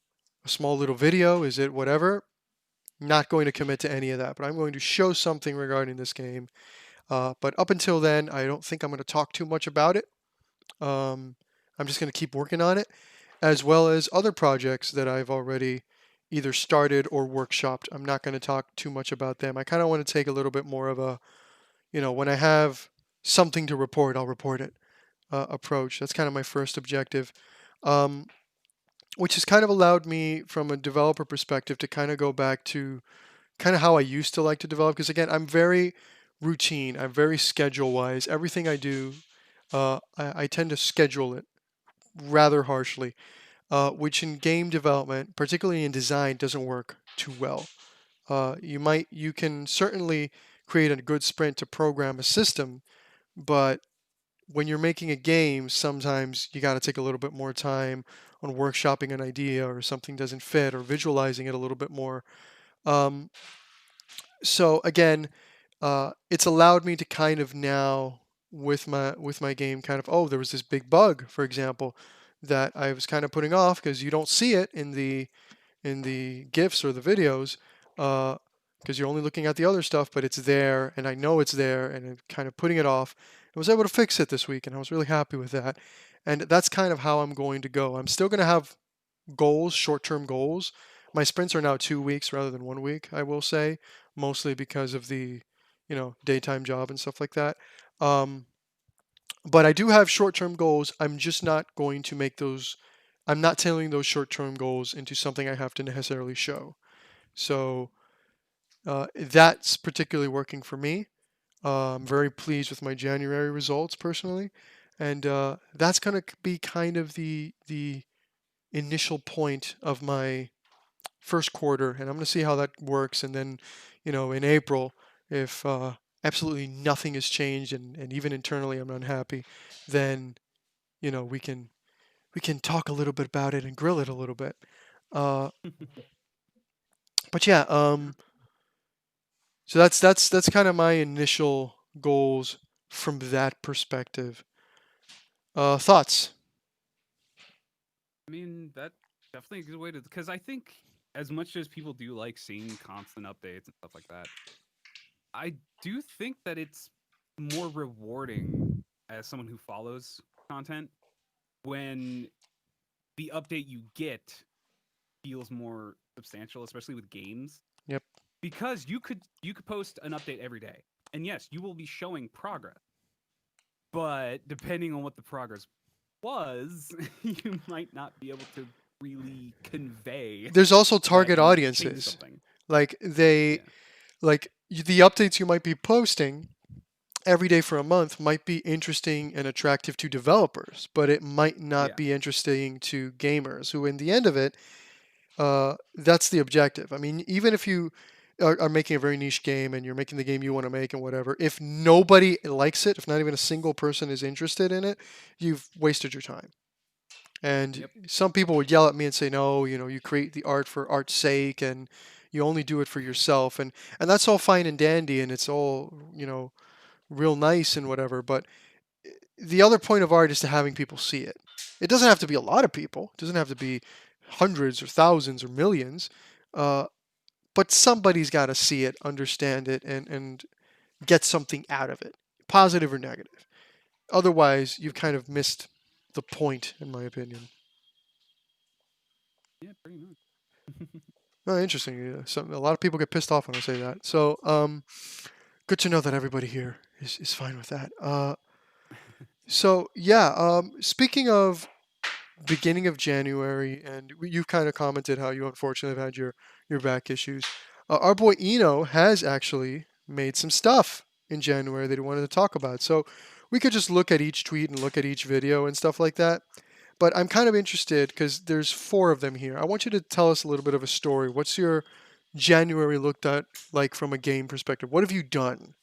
a small little video? Is it whatever? Not going to commit to any of that, but I'm going to show something regarding this game. But up until then, I don't think I'm going to talk too much about it. I'm just going to keep working on it, as well as other projects that I've already either started or workshopped. I'm not going to talk too much about them. I kind of want to take a little bit more of a, when I have something to report, I'll report it approach. That's kind of my first objective. Um, which has kind of allowed me, from a developer perspective, to kind of go back to kind of how I used to like to develop. Because again, I'm very routine. I'm very schedule wise. Everything I do, I tend to schedule it rather harshly, which in game development, particularly in design, doesn't work too well. You can certainly create a good sprint to program a system, but when you're making a game, sometimes you got to take a little bit more time on workshopping an idea, or something doesn't fit, or visualizing it a little bit more. Um, so again, it's allowed me to kind of now, with my game, kind of, oh, there was this big bug, for example, that I was kind of putting off because you don't see it in the gifs or the videos, because you're only looking at the other stuff, but it's there, and I know it's there, and I'm kind of putting it off. I was able to fix it this week, and I was really happy with that. And that's kind of how I'm going to go. I'm still going to have goals, short-term goals. My sprints are now 2 weeks rather than 1 week, I will say, mostly because of the, daytime job and stuff like that. Um, but I do have short-term goals. I'm just not going to make those. I'm not tailoring those short-term goals into something I have to necessarily show. So that's particularly working for me. I'm very pleased with my January results personally, and that's going to be kind of the initial point of my first quarter, and I'm going to see how that works. And then, in April, if absolutely nothing has changed, and even internally I'm unhappy, then we can talk a little bit about it and grill it a little bit. Uh, but yeah, so that's kind of my initial goals from that perspective. Thoughts? I mean, that's definitely a good way to, because I think as much as people do like seeing constant updates and stuff like that, I do think that it's more rewarding as someone who follows content when the update you get feels more substantial, especially with games, Yep. because you could post an update every day, and yes, you will be showing progress. But depending on what the progress was, you might not be able to really convey There's also that target you changed audiences. something. Like they Yeah, like the updates you might be posting every day for a month might be interesting and attractive to developers, but it might not yeah, be interesting to gamers, who, in the end of it, that's the objective. I mean, even if you are making a very niche game and you're making the game you want to make and whatever, if nobody likes it, if not even a single person is interested in it, you've wasted your time. And yep, some people would yell at me and say, no, you create the art for art's sake, and you only do it for yourself. And that's all fine and dandy, and it's all, real nice and whatever. But the other point of art is to having people see it. It doesn't have to be a lot of people. It doesn't have to be hundreds or thousands or millions. Uh, but somebody's got to see it, understand it, and get something out of it, positive or negative. Otherwise, you've kind of missed the point, in my opinion. yeah, pretty much. Oh, interesting. Yeah, a lot of people get pissed off when I say that. So, good to know that everybody here is fine with that. So yeah. Speaking of beginning of January, and you've kind of commented how you unfortunately have had your back issues. Our boy Eno has actually made some stuff in January that he wanted to talk about. So we could just look at each tweet and look at each video and stuff like that. But I'm kind of interested because there's four of them here. I want you to tell us a little bit of a story. What's your January looked at like from a game perspective? What have you done?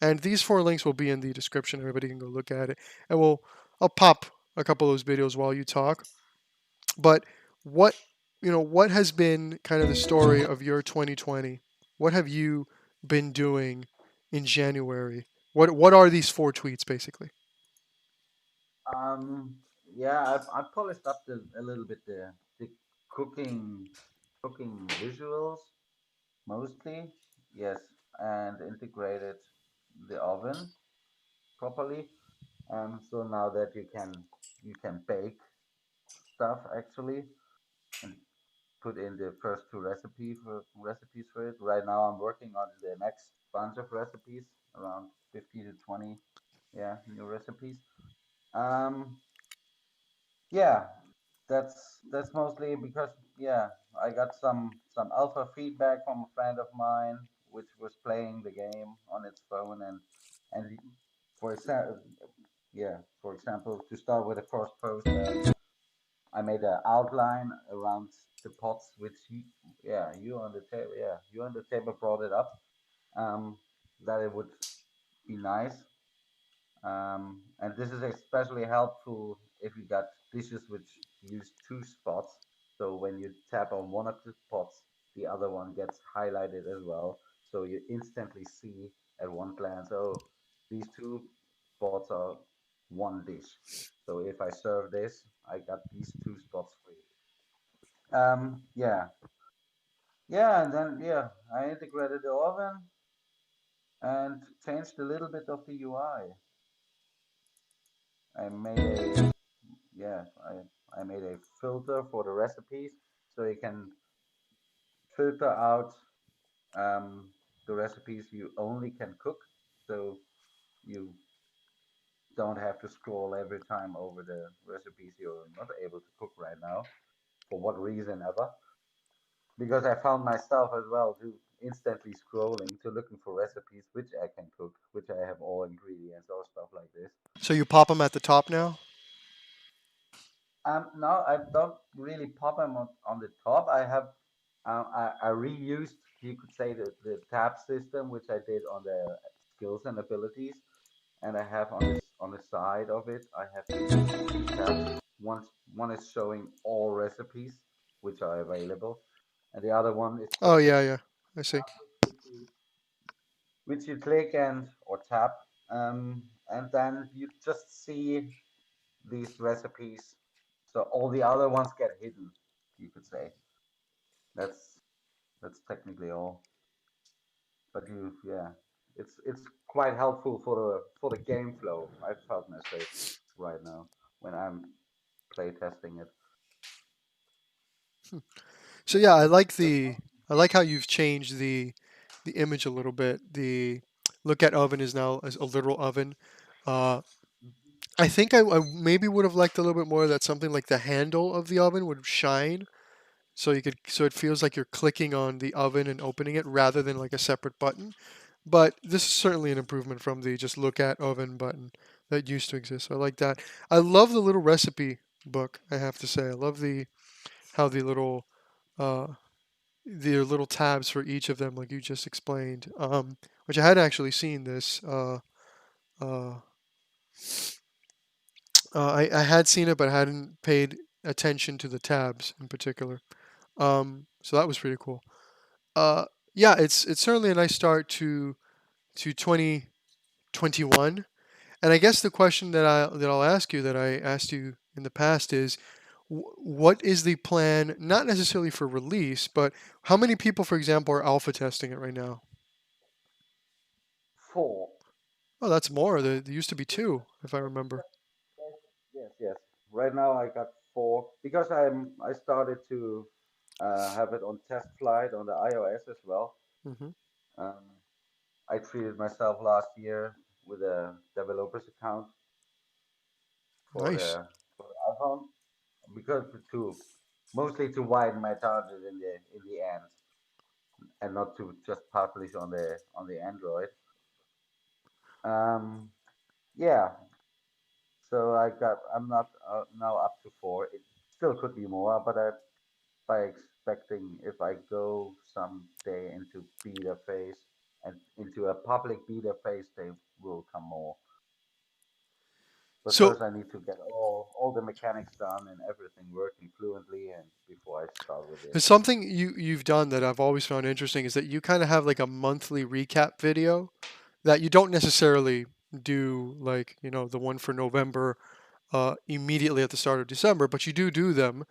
And these four links will be in the description. Everybody can go look at it. And I'll pop a couple of those videos while you talk. But what what has been kind of the story of your 2020? What have you been doing in January? What are these four tweets basically? Um, yeah, I polished up a little bit the cooking cooking visuals mostly, yes, and integrated the oven properly. So now that you can bake stuff actually and put in the first two recipes for it. Right now, I'm working on the next bunch of recipes, around 50 to 20, yeah, new recipes. Um, yeah, that's mostly because yeah, I got some alpha feedback from a friend of mine which was playing the game on its phone and for example yeah, for example, to start with the first post, I made an outline around the pots which you on the table, you on the table brought it up, um that it would be nice. And this is especially helpful if you got dishes which use two spots. So when you tap on one of the spots, the other one gets highlighted as well. So you instantly see at one glance, oh, these two spots are one dish. So if I serve this, I got these two spots free. Yeah, yeah, and then yeah, I integrated the oven and changed a little bit of the UI. I made a yeah, I made a filter for the recipes so you can filter out um, the recipes you only can cook. So you don't have to scroll every time over the recipes you're not able to cook right now, for what reason ever. Because I found myself as well to instantly scrolling to looking for recipes which I can cook, which I have all ingredients or stuff like this. So you pop them at the top now? No, I don't really pop them on the top. I reused, you could say, the tab system, which I did on the skills and abilities, and I have on the side of it, I have two tabs. One is showing all recipes which are available, and the other one is Oh just yeah, yeah. I see. which you click and or tap, and then you just see these recipes. So all the other ones get hidden, you could say. That's that's technically all. But yeah, it's quite helpful for the game flow. I felt myself right now when I'm play testing it. So yeah, So, I like how you've changed the image a little bit. The look at oven is now as a literal oven. Uh, I think I maybe would have liked a little bit more that something like the handle of the oven would shine, so it feels like you're clicking on the oven and opening it rather than like a separate button. But this is certainly an improvement from the just look at oven button that used to exist. So I like that. I love the little recipe book. I have to say, I love the how uh, the little tabs for each of them, like you just explained. Which I had actually seen this. Uh, I had seen it, but I hadn't paid attention to the tabs in particular. So that was pretty cool. Uh, yeah, it's certainly a nice start to 2021. And I guess the question that I'll ask you that I asked you in the past is, what is the plan? Not necessarily for release, but how many people, for example, are alpha testing it right now? four. Oh, that's more. There used to be two, if I remember. Yes, yes. Right now I got four because I started to have it on test flight on the iOS as well. Hmm. Um, I treated myself last year with a developer's account Nice. for the iPhone because to mostly to widen my target in the end and not to just publish on the Android. Um, yeah, so I'm not now up to four. It still could be more, but by expecting if I go someday into beta phase and into a public beta phase, they will come more. But So first, I need to get all the mechanics done and everything working fluently, and before I start with it. there's something you've done that I've always found interesting is that you kind of have like a monthly recap video that you don't necessarily do like the one for November immediately at the start of December, but you do them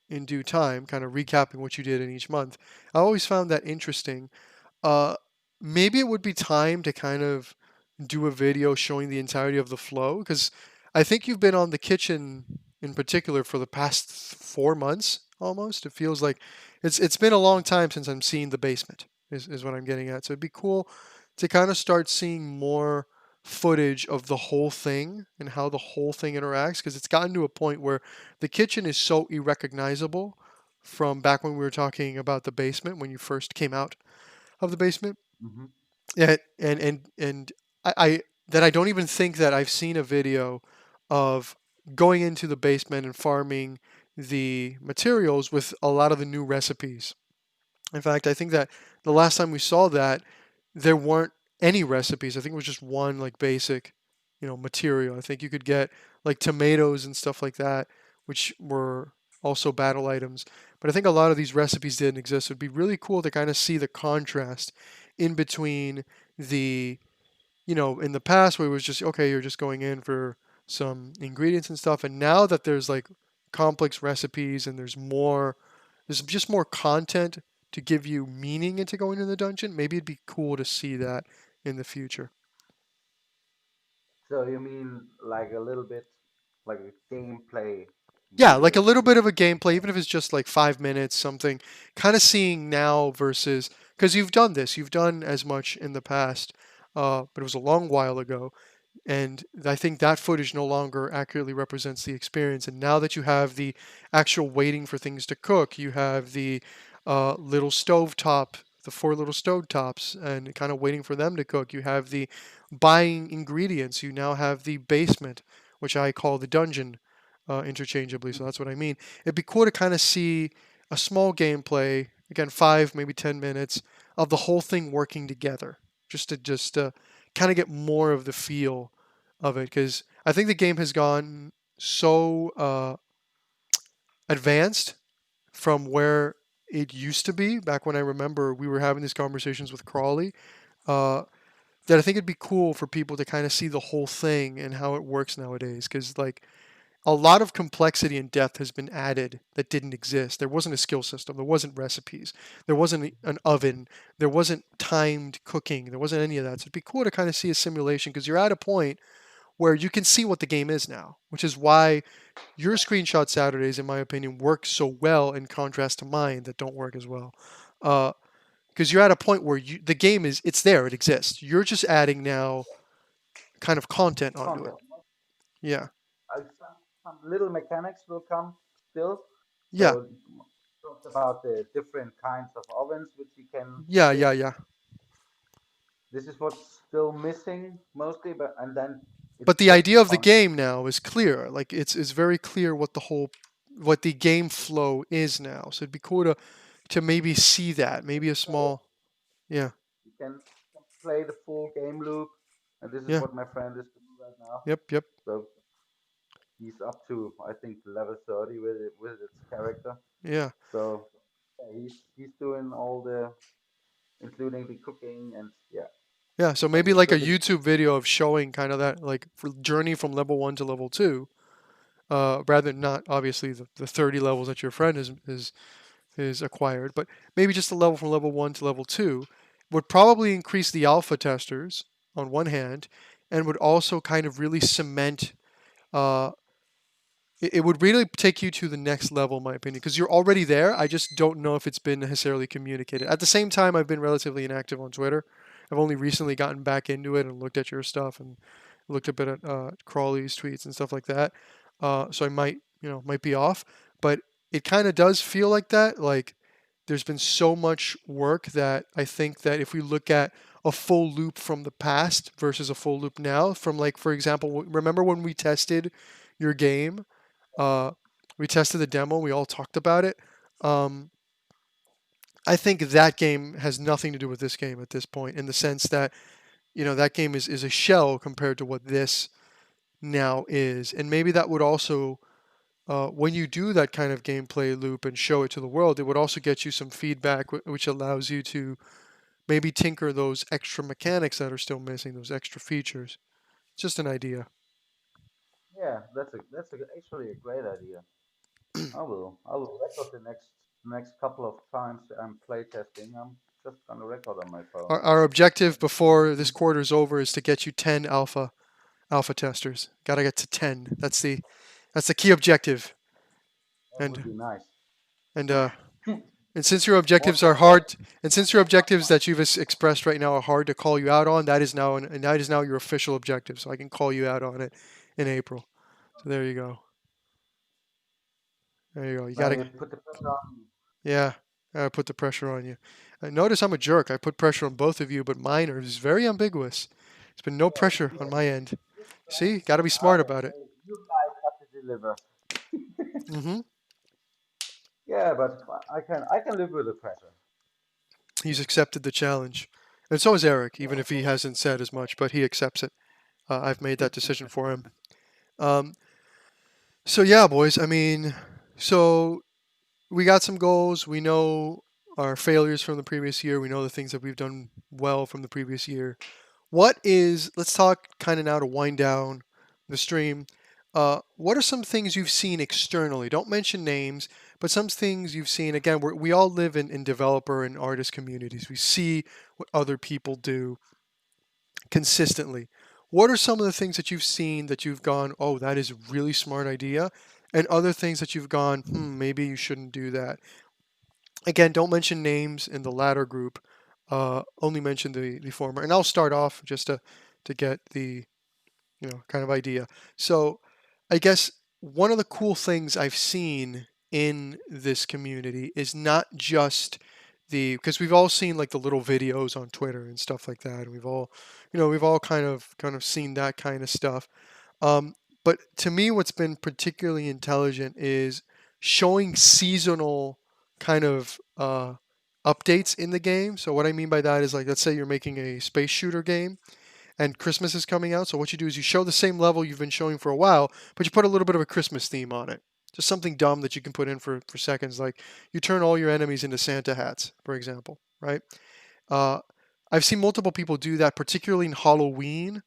in due time, kind of recapping what you did in each month. I always found that interesting. Uh, Maybe it would be time to kind of do a video showing the entirety of the flow because I think you've been on the kitchen in particular for the past 4 months almost. It feels like it's been a long time since I'm seeing the basement is what I'm getting at. So it'd be cool to kind of start seeing more. footage of the whole thing and how the whole thing interacts, because it's gotten to a point where the kitchen is so irrecognizable from back when we were talking about the basement when you first came out of the basement. Hmm. And I that I don't even think that I've seen a video of going into the basement and farming the materials with a lot of the new recipes. In fact, I think that the last time we saw that, there weren't any recipes. I think it was just one like basic, material. I think you could get like tomatoes and stuff like that, which were also battle items. But I think a lot of these recipes didn't exist. It'd be really cool to kind of see the contrast in between the, in the past where it was just okay, you're just going in for some ingredients and stuff, and now that there's like complex recipes and there's just more content to give you meaning into going in the dungeon. Maybe it'd be cool to see that in the future. So you mean like a little bit like a gameplay Yeah, like a video little with bit of a gameplay, even if it's just like 5 minutes, something kind of seeing now versus because you've done this, you've done as much in the past, but it was a long while ago. And I think that footage no longer accurately represents the experience. And now that you have the actual waiting for things to cook, you have the little stove top, the four little stove tops, and kind of waiting for them to cook. You have the buying ingredients. You now have the basement, which I call the dungeon interchangeably. So that's what I mean. It'd be cool to kind of see a small gameplay, again, 5 maybe 10 minutes of the whole thing working together, just to kind of get more of the feel of it, because I think the game has gone so advanced from where it used to be back when I remember we were having these conversations with Crawly. Uh, that I think it'd be cool for people to kind of see the whole thing and how it works nowadays. Because like a lot of complexity and depth has been added that didn't exist. There wasn't a skill system. There wasn't recipes. There wasn't an oven. There wasn't timed cooking. There wasn't any of that. So it'd be cool to kind of see a simulation because you're at a point where you can see what the game is now, which is why your screenshot Saturdays, in my opinion, work so well in contrast to mine that don't work as well. Because you're at a point where the game it's there, it exists. You're just adding now kind of content onto it. content. Yeah, Some little mechanics will come still. yeah, So talked about the different kinds of ovens which you can yeah, pick. yeah, yeah. This is what's still missing mostly, but and then it's But the just the idea of the content. game now is clear. Like it's very clear what the game flow is now. So it'd be cool to maybe see that. Maybe a small, yeah, You can play the full game loop, and this is yeah, what my friend is doing right now. yep, yep, So he's up to I think level 30 with its character. yeah. So yeah, he's doing all the including the cooking and yeah, Yeah, so and maybe it's like a looking YouTube video of showing kind of that like journey from level 1 to level 2, rather than not obviously the 30 levels that your friend is acquired, but maybe just the level from level 1 to level 2 would probably increase the alpha testers on one hand, and would also kind of really cement uh, it would really take you to the next level, in my opinion, because you're already there. I just don't know if it's been necessarily communicated. At the same time, I've been relatively inactive on Twitter. I've only recently gotten back into it and looked at your stuff and looked a bit at Crawley's tweets and stuff like that. So I might be off, but it kind of does feel like that. Like there's been so much work that I think that if we look at a full loop from the past versus a full loop now, from like for example, remember when we tested your game? Uh, we tested the demo. We all talked about it. Um, I think that game has nothing to do with this game at this point, in the sense that that game is a shell compared to what this now is, and maybe that would also, when you do that kind of gameplay loop and show it to the world, it would also get you some feedback, which allows you to maybe tinker those extra mechanics that are still missing, those extra features. Just an idea. yeah, that's actually a great idea. I will record the next couple of times I'm playtesting. I'm just gonna record on my phone. Our objective before this quarter is over is to get you 10 alpha testers. Got to get to 10. That's the key objective. That would And be nice. and And since your objectives Also, are I hard, and since your objectives that you've expressed right now are hard to call you out on, and that is now your official objective. So I can call you out on it in April. So there you go. There you go. You now gotta, you put the pressure on me. yeah, I put the pressure on you. Notice I'm a jerk. I put pressure on both of you, but mine is very ambiguous. There's been no Yes, pressure on yes. my end. This See, friends got to be and smart artists, about it. you guys have to deliver. Hmm. Yeah, but I can live with the pressure. He's accepted the challenge, and so is Eric, even if he hasn't said as much, but he accepts it. I've made that decision for him. Um, so yeah, boys. I mean, so we got some goals. We know our failures from the previous year. We know the things that we've done well from the previous year. Let's talk kind of now to wind down the stream. What are some things you've seen externally? Don't mention names, but some things you've seen. Again, we all live in developer and artist communities. We see what other people do consistently. What are some of the things that you've seen that you've gone, oh, that is a really smart idea? And other things that you've gone, maybe you shouldn't do that. Again, don't mention names in the latter group. Only mention the former. And I'll start off just to get the kind of idea. So I guess one of the cool things I've seen in this community is not just because we've all seen like the little videos on Twitter and stuff like that, and we've all kind of seen that kind of stuff. Um, but to me, what's been particularly intelligent is showing seasonal kind of updates in the game. So what I mean by that is like, let's say you're making a space shooter game and Christmas is coming out. So what you do is you show the same level you've been showing for a while, but you put a little bit of a Christmas theme on it. Just something dumb that you can put in for seconds, like you turn all your enemies into Santa hats, for example, right? Uh, I've seen multiple people do that, particularly in Halloween.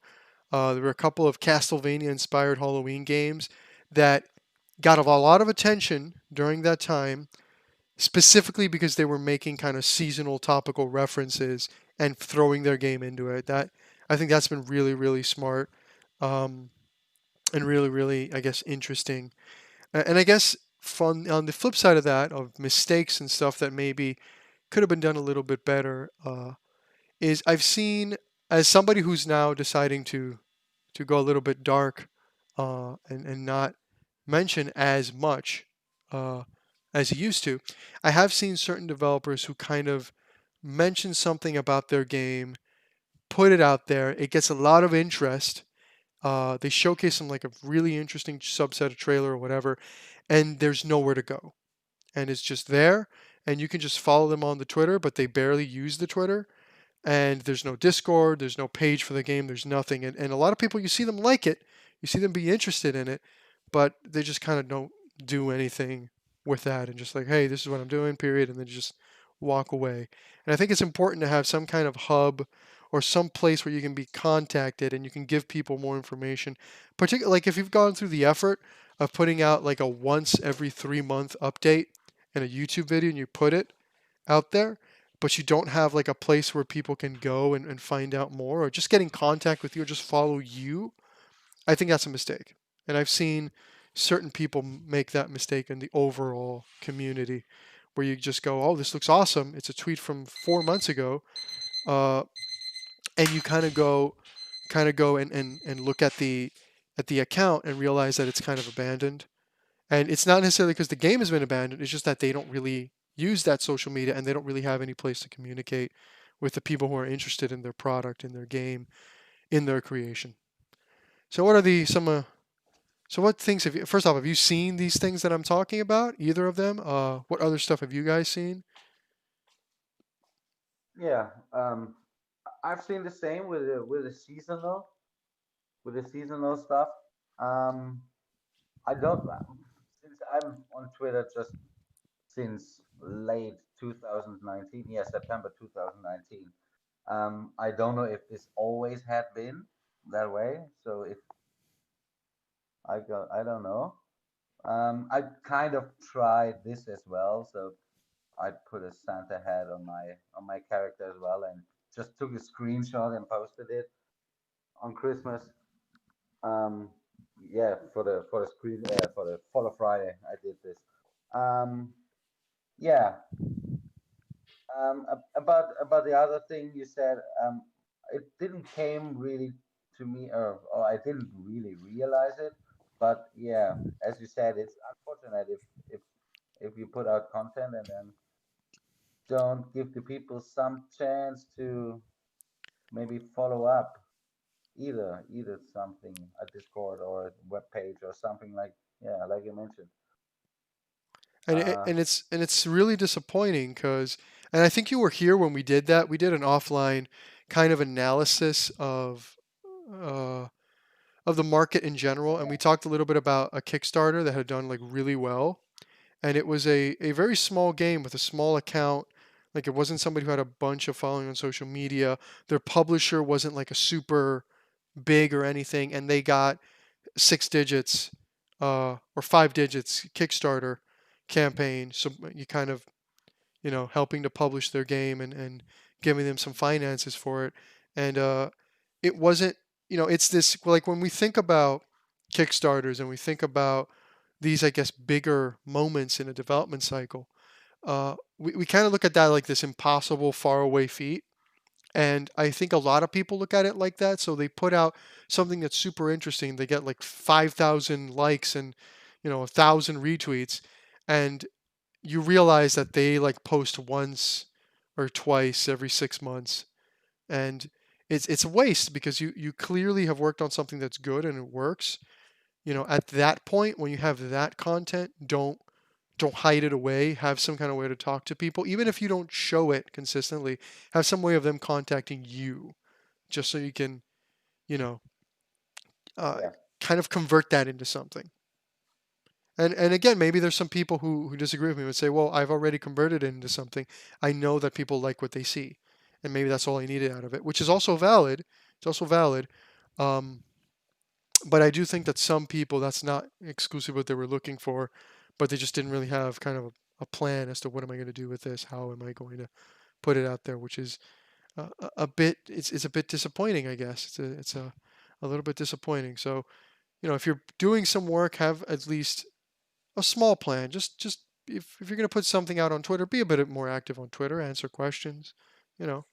There were a couple of Castlevania-inspired Halloween games that got a lot of attention during that time, specifically because they were making kind of seasonal topical references and throwing their game into it. That I think that's been really, really smart, um, and really, really, I guess, interesting. And I guess fun on the flip side of that, of mistakes and stuff that maybe could have been done a little bit better, is I've seen, as somebody who's now deciding to go a little bit dark, and not mention as much uh, as he used to. I have seen certain developers who kind of mention something about their game, put it out there, it gets a lot of interest. They showcase some like a really interesting subset of trailer or whatever, and there's nowhere to go. And it's just there, and you can just follow them on the Twitter, but they barely use the Twitter, and there's no Discord, there's no page for the game, there's nothing. And a lot of people, you see them like it, you see them be interested in it, but they just kind of don't do anything with that and just like, hey, this is what I'm doing, period, and then just walk away. And I think it's important to have some kind of hub or some place where you can be contacted and you can give people more information. Particularly, like if you've gone through the effort of putting out like a once every 3 month update and a YouTube video and you put it out there, but you don't have like a place where people can go and find out more or just get in contact with you or just follow you, I think that's a mistake. And I've seen certain people make that mistake in the overall community where you just go, oh, this looks awesome. It's a tweet from 4 months ago. Uh, and you kind of go and look at the account and realize that it's kind of abandoned. And it's not necessarily because the game has been abandoned, it's just that they don't really use that social media and they don't really have any place to communicate with the people who are interested in their product, in their game, in their creation. So what are the some so what things have you first off, have you seen these things that I'm talking about? Either of them? What other stuff have you guys seen? Yeah, I've seen the same with the seasonal stuff. Um, I don't since I'm on Twitter just since late 2019, yeah, September 2019. I don't know if this always had been that way. So if I don't know. I kind of tried this as well. So I put a Santa hat on my character as well, and just took a screenshot and posted it on Christmas. Um, yeah, for the Friday I did this. Um, yeah, About the other thing you said, it didn't came really to me, or I didn't really realize it. But yeah, as you said, it's unfortunate if you put out content and then don't give the people some chance to maybe follow up either something, a Discord or a web page or something like, yeah, like you mentioned. and Uh, it's really disappointing because, and I think you were here when we did that. We did an offline kind of analysis uh, of the market in general, and yeah, we talked a little bit about a Kickstarter that had done like really well, and it was a very small game with a small account. Like it wasn't somebody who had a bunch of following on social media. Their publisher wasn't like a super big or anything, and they got 6 digits or 5 digits Kickstarter campaign. So you kind of, helping to publish their game and giving them some finances for it. And it wasn't, it's this, like when we think about Kickstarters and we think about these, I guess, bigger moments in a development cycle, we kind of look at that like this impossible, faraway feat. And I think a lot of people look at it like that. So they put out something that's super interesting. They get like 5,000 likes and, 1,000 retweets. And you realize that they like post once or twice every 6 months. And it's a waste because you clearly have worked on something that's good and it works. At that point, when you have that content, don't hide it away. Have some kind of way to talk to people, even if you don't show it consistently. Have some way of them contacting you, just so you can, you know, uh, yeah, kind of convert that into something. And again, maybe there's some people who disagree with me and say, well, I've already converted it into something. I know that people like what they see, and maybe that's all I needed out of it, which is also valid. It's also valid. Um, but I do think that some people, that's not exclusively what they were looking for, but they just didn't really have kind of a plan as to what am I going to do with this? How am I going to put it out there? Which is a bit, it's a bit disappointing, I guess. It's a little bit disappointing. So, if you're doing some work, have at least a small plan. Just if you're going to put something out on Twitter, be a bit more active on Twitter, answer questions. You know,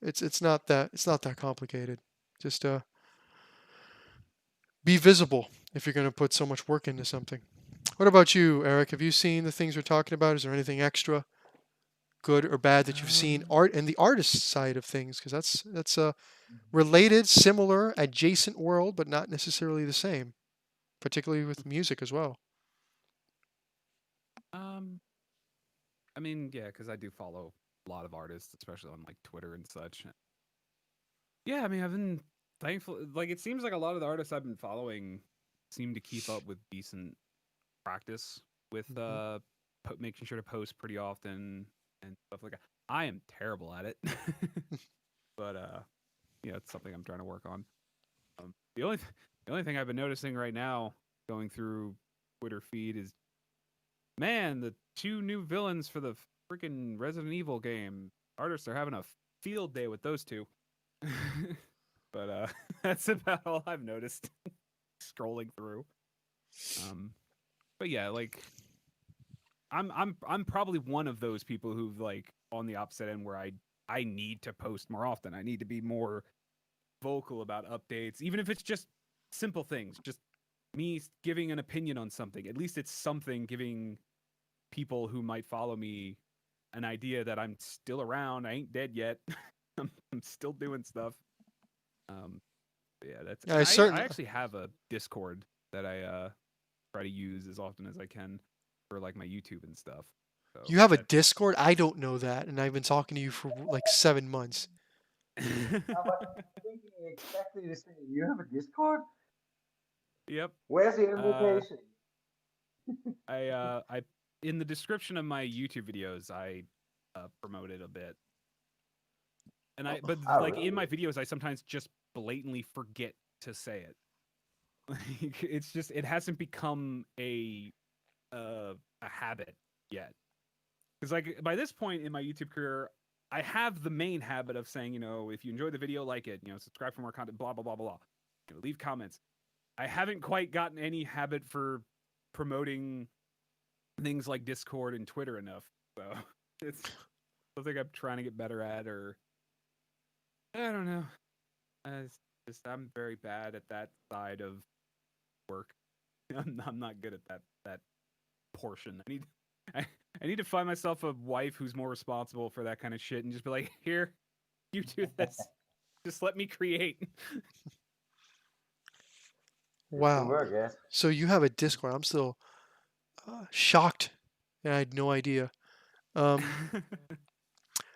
it's not that complicated. Just be visible if you're going to put so much work into something. What about you, Eric? Have you seen the things we're talking about? Is there anything extra, good or bad, that you've seen Um, art and the artist side of things? Because that's a mhm, related, similar, adjacent world, but not necessarily the same, particularly with music as well. um, I mean, yeah, because I do follow a lot of artists, especially on like Twitter and such. Yeah, I mean, I've been thankful. Like, it seems like a lot of the artists I've been following seem to keep up with decent practice with Hmm. making sure to post pretty often and stuff like that. I am terrible at it, but it's something I'm trying to work on. The only thing I've been noticing right now going through Twitter feed is, man, the two new villains for the freaking Resident Evil game. Artists are having a field day with those two. But that's about all I've noticed scrolling through. Um, but yeah, like I'm probably one of those people who've like on the opposite end where I need to post more often. I need to be more vocal about updates, even if it's just simple things, just me giving an opinion on something. At least it's something giving people who might follow me an idea that I'm still around. I ain't dead yet. I'm still doing stuff. Um, yeah, that's Yeah, and I I certainly. actually have a Discord that I try to use as often as I can for like my YouTube and stuff. So You have a that Discord? I don't know that, and I've been talking to you for like 7 months. but I'm thinking exactly the same. You have a Discord? Yep. Where's the Uh, invitation? I in the description of my YouTube videos I promote it a bit, and but Oh, like in really? my videos I sometimes just blatantly forget to say it. Like it's just it hasn't become a habit yet. Because like by this point in my YouTube career, I have the main habit of saying, if you enjoy the video, like it, subscribe for more content, blah blah blah blah blah. Leave comments. I haven't quite gotten any habit for promoting things like Discord and Twitter enough. So it's something I'm trying to get better at, or I don't know. It's just I'm very bad at that side of work. I'm not good at that portion. I, I need to find myself a wife who's more responsible for that kind of shit, and just be like, here, you do this. Just let me create. It can Wow. work, yeah. So you have a Discord. I'm still shocked. I had no idea. Um,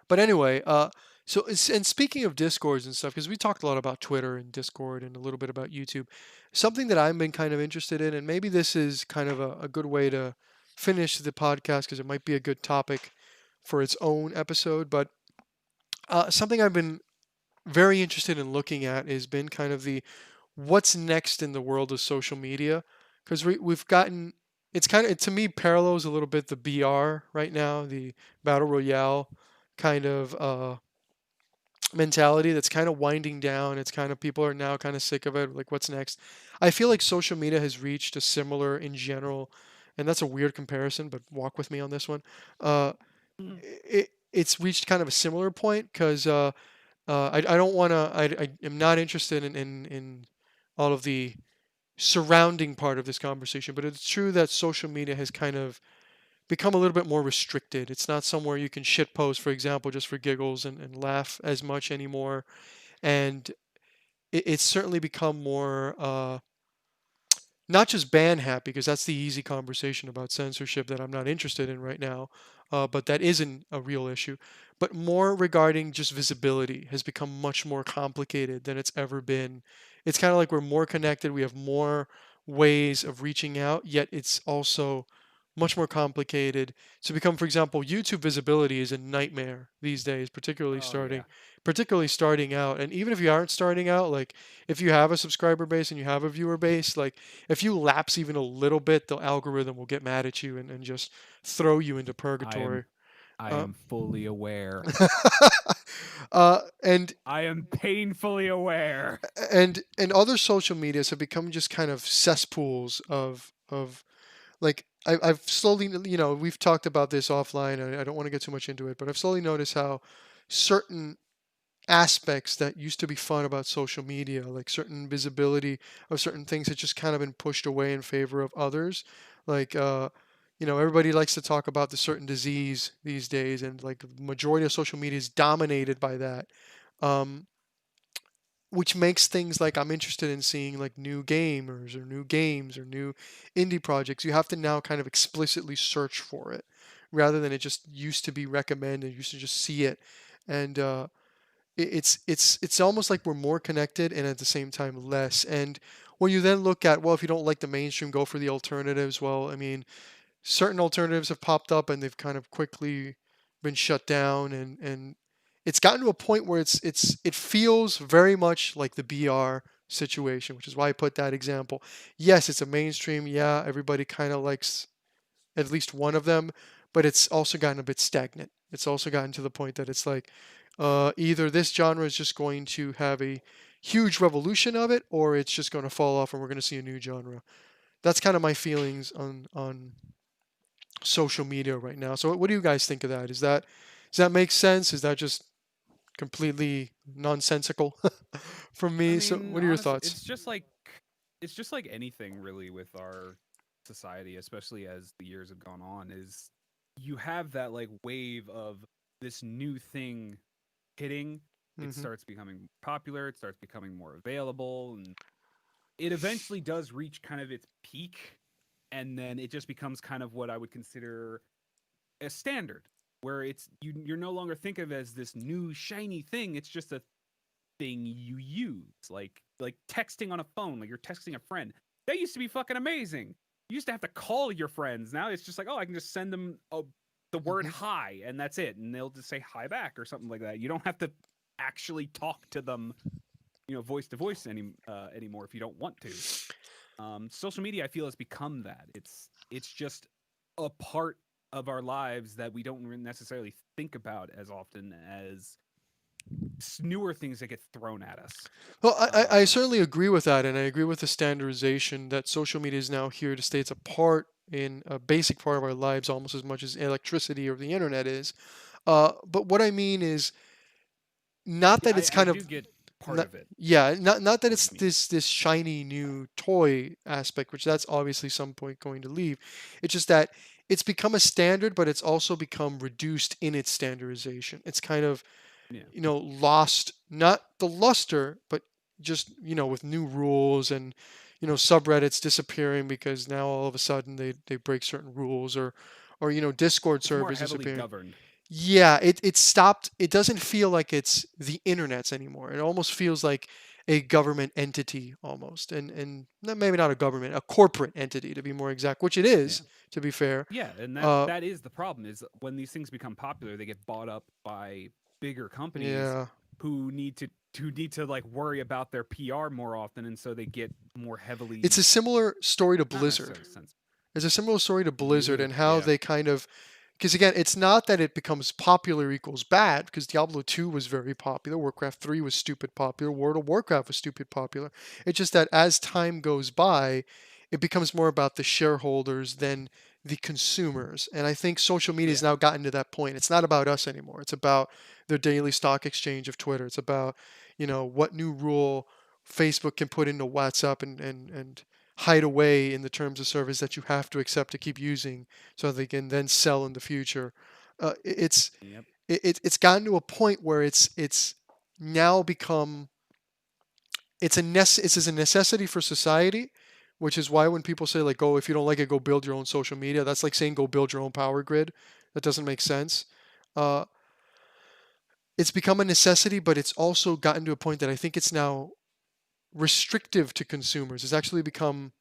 but anyway, and speaking of Discords and stuff, because we talked a lot about Twitter and Discord and a little bit about YouTube, something that I've been kind of interested in, and maybe this is kind of a good way to finish the podcast because it might be a good topic for its own episode. But something I've been very interested in looking at has been kind of the what's next in the world of social media, because we've gotten it's kind of to me parallels a little bit the BR right now, the battle royale kind of mentality that's kind of winding down. It's kind of people are now kind of sick of it. Like, what's next? I feel like social media has reached a similar in general, and that's a weird comparison, but walk with me on this one. Uh, it's reached kind of a similar point because I don't want to. I am not interested in all of the surrounding part of this conversation, but it's true that social media has kind of become a little bit more restricted. It's not somewhere you can shitpost, for example, just for giggles and laugh as much anymore. And it's certainly become more not just ban happy, because that's the easy conversation about censorship that I'm not interested in right now, but that isn't a real issue. But more regarding just visibility has become much more complicated than it's ever been. It's kind of like we're more connected, we have more ways of reaching out, yet it's also much more complicated to become. For example, YouTube visibility is a nightmare these days, Oh yeah. particularly starting out. And even if you aren't starting out, like if you have a subscriber base and you have a viewer base, like if you lapse even a little bit, the algorithm will get mad at you and just throw you into I am purgatory. I Uh, am fully aware. and I am painfully aware. and other social medias have become just kind of cesspools of like I've slowly, we've talked about this offline. I don't want to get too much into it, but I've slowly noticed how certain aspects that used to be fun about social media, like certain visibility of certain things, had just kind of been pushed away in favor of others. Like, everybody likes to talk about the certain disease these days, and like the majority of social media is dominated by that. Um, which makes things like I'm interested in seeing like new gamers or new games or new indie projects. You have to now kind of explicitly search for it rather than it just used to be recommended. You used to just see it. And it's almost like we're more connected and at the same time less. And when you then look at, well, if you don't like the mainstream, go for the alternatives. Well, I mean, certain alternatives have popped up and they've kind of quickly been shut down, and it's gotten to a point where it feels very much like the BR situation, which is why I put that example. Yes, it's a mainstream. Yeah, everybody kind of likes at least one of them, but it's also gotten a bit stagnant. It's also gotten to the point that it's like either this genre is just going to have a huge revolution of it, or it's just going to fall off, and we're going to see a new genre. That's kind of my feelings on social media right now. So what do you guys think of that? Does that make sense? Is that just completely nonsensical from I me? So mean, what are your honestly, thoughts? it's just like anything really with our society, especially as the years have gone on, is you have that like wave of this new thing hitting. It Hmm. starts becoming popular, it starts becoming more available, and it eventually does reach kind of its peak, and then it just becomes kind of what I would consider a standard, where you're no longer think of it as this new shiny thing. It's just a thing you use, like texting on a phone, like you're texting a friend. That used to be fucking amazing. You used to have to call your friends. Now it's just like, oh, I can just send them the word Hmm. hi, and that's it, and they'll just say hi back or something like that. You don't have to actually talk to them, voice to voice anymore if you don't want to. Social media, I feel, has become that. It's just a part of our lives that we don't necessarily think about as often as newer things that get thrown at us. Well, I Um, certainly agree with that, and I agree with the standardization that social media is now here to stay. It's a part. in a basic part of our lives almost as much as electricity or the internet is. But what I mean is not Yeah, that it's I kind do of get part not, of it. yeah, not that What it's you mean? this shiny new toy aspect, which that's obviously some point going to leave. It's just that it's become a standard, but it's also become reduced in its standardization. It's kind of, Yeah. lost not the luster, but just, with new rules and, subreddits disappearing because now all of a sudden they break certain rules, or Discord It's more servers heavily disappearing. governed. Yeah, it stopped. It doesn't feel like it's the internet's anymore. It almost feels like a government entity almost, and maybe not a government, a corporate entity to be more exact, which it Yeah. is, to be fair. Yeah, and that Uh, that is the problem is when these things become popular, they get bought up by bigger companies yeah, who need to like worry about their PR more often, and so they get more it's a heavily similar story to not Blizzard. necessarily sense. It's a similar story to Blizzard Yeah, and how yeah, they kind of, because again, it's not that it becomes popular equals bad, because Diablo 2 was very popular, Warcraft 3 was stupid popular, World of Warcraft was stupid popular. It's just that as time goes by, it becomes more about the shareholders than the consumers. And I think social media has yeah, now gotten to that point. It's not about us anymore. It's about their daily stock exchange of Twitter. It's about, what new rule Facebook can put into WhatsApp and hide away in the terms of service that you have to accept to keep using so they can then sell in the future. It's yep, it's gotten to a point where it's now become it's a necessity for society, which is why when people say like, "Oh, if you don't like it, go build your own social media," that's like saying go build your own power grid. That doesn't make sense. Uh, it's become a necessity, but it's also gotten to a point that I think it's now restrictive to consumers. It's actually become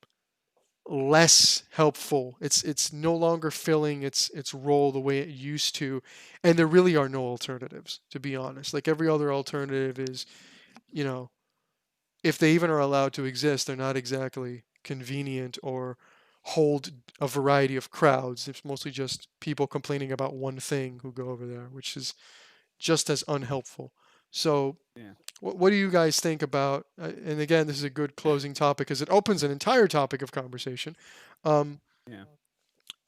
less helpful. It's no longer filling its role the way it used to, and there really are no alternatives, to be honest. Like every other alternative is, you know, if they even are allowed to exist, they're not exactly convenient or hold a variety of crowds. It's mostly just people complaining about one thing who go over there, which is just as unhelpful. So, yeah, what do you guys think about? And again, this is a good closing topic because it opens an entire topic of conversation. Um, yeah.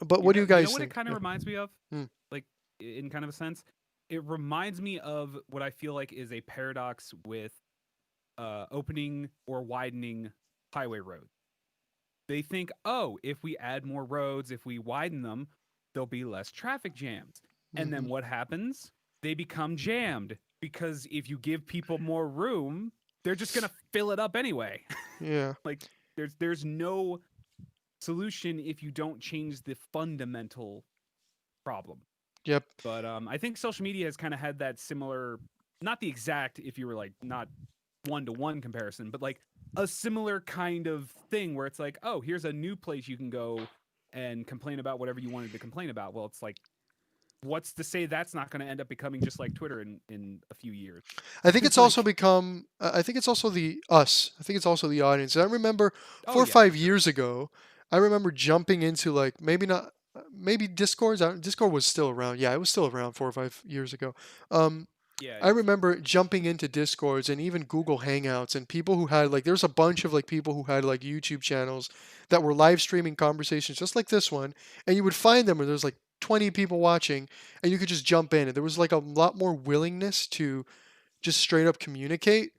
but You what do know, you you know guys what it think? kind of Yeah. reminds me of, Hmm. like in kind of a sense, it reminds me of what I feel like is a paradox with opening or widening highway roads. They think, oh, if we add more roads, if we widen them, there'll be less traffic jams. And Hmm. then what happens? They become jammed because if you give people more room, they're just gonna fill it up anyway. Yeah. Like there's no solution if you don't change the fundamental problem. Yep. But I think social media has kind of had that similar, not the exact, if you were like not one to one comparison, but like a similar kind of thing where it's like, oh, here's a new place you can go and complain about whatever you wanted to complain about. Well, it's like, what's to say that's not going to end up becoming just like Twitter in a few years? I think it's also Like, become. I think it's also the us. I think it's also the audience. I remember oh 4 or yeah, for 5 sure. years ago. I remember jumping into like maybe not. Maybe Discord. Discord was still around. Yeah, it was still around 4 or 5 years ago. Um, Yeah, I it was. remember jumping into Discords and even Google Hangouts and people who had like there's a bunch of like people who had like YouTube channels that were live streaming conversations just like this one, and you would find them where there's like 20 people watching and you could just jump in and there was like a lot more willingness to just straight up communicate.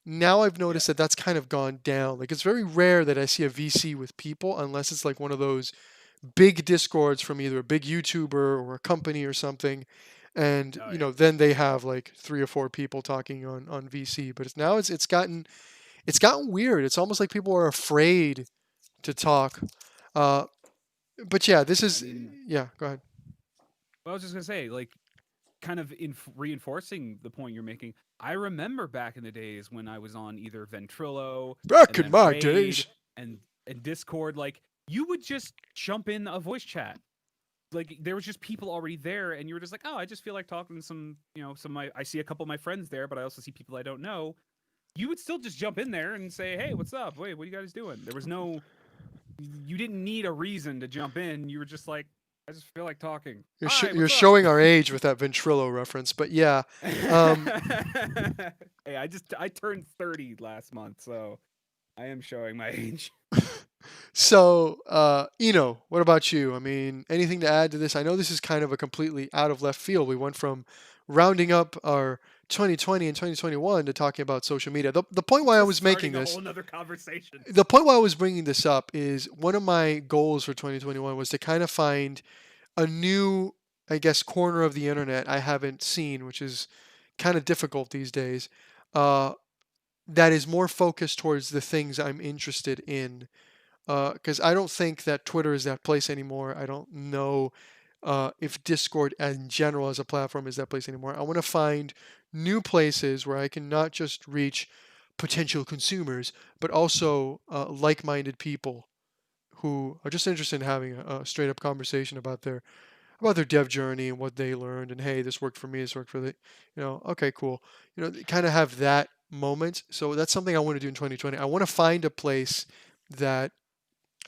Now I've Yeah, noticed that that's kind of gone down. Like it's very rare that I see a VC with people unless it's like one of those big discords from either a big YouTuber or a company or something, and oh yeah, then they have like 3 or 4 people talking on VC. But it's gotten weird. It's almost like people are afraid to talk. Uh, but yeah, this I is mean, yeah. Go ahead. well, I was just gonna say, like, kind of reinforcing the point you're making. I remember back in the days when I was on either Ventrilo Back and in then my Raid days. and Discord, like you would just jump in a voice chat. Like there was just people already there, and you were just like, oh, I just feel like talking to some, some of my. I see a couple of my friends there, but I also see people I don't know. You would still just jump in there and say, hey, what's up? Wait, what are you guys doing? There was no. You didn't need a reason to jump in. You were just like, I just feel like talking. Hi, You're what's up? showing our age with that Ventrilo reference, but yeah, um, Hey, I turned 30 last month, so I am showing my age. So, what about you? I mean, anything to add to this? I know this is kind of a completely out of left field. We went from rounding up our 2020 and 2021 to talking about social media. The point why I Just was making starting a this, whole nother conversation. the point why I was bringing this up is one of my goals for 2021 was to kind of find a new, I guess, corner of the internet I haven't seen, which is kind of difficult these days. Uh, that is more focused towards the things I'm interested in, because I don't think that Twitter is that place anymore. I don't know if Discord in general as a platform is that place anymore. I want to find new places where I can not just reach potential consumers, but also like-minded people who are just interested in having a straight-up conversation about their dev journey and what they learned. And hey, this worked for me. This worked for the, okay, cool. Kind of have that moment. So that's something I want to do in 2020. I want to find a place that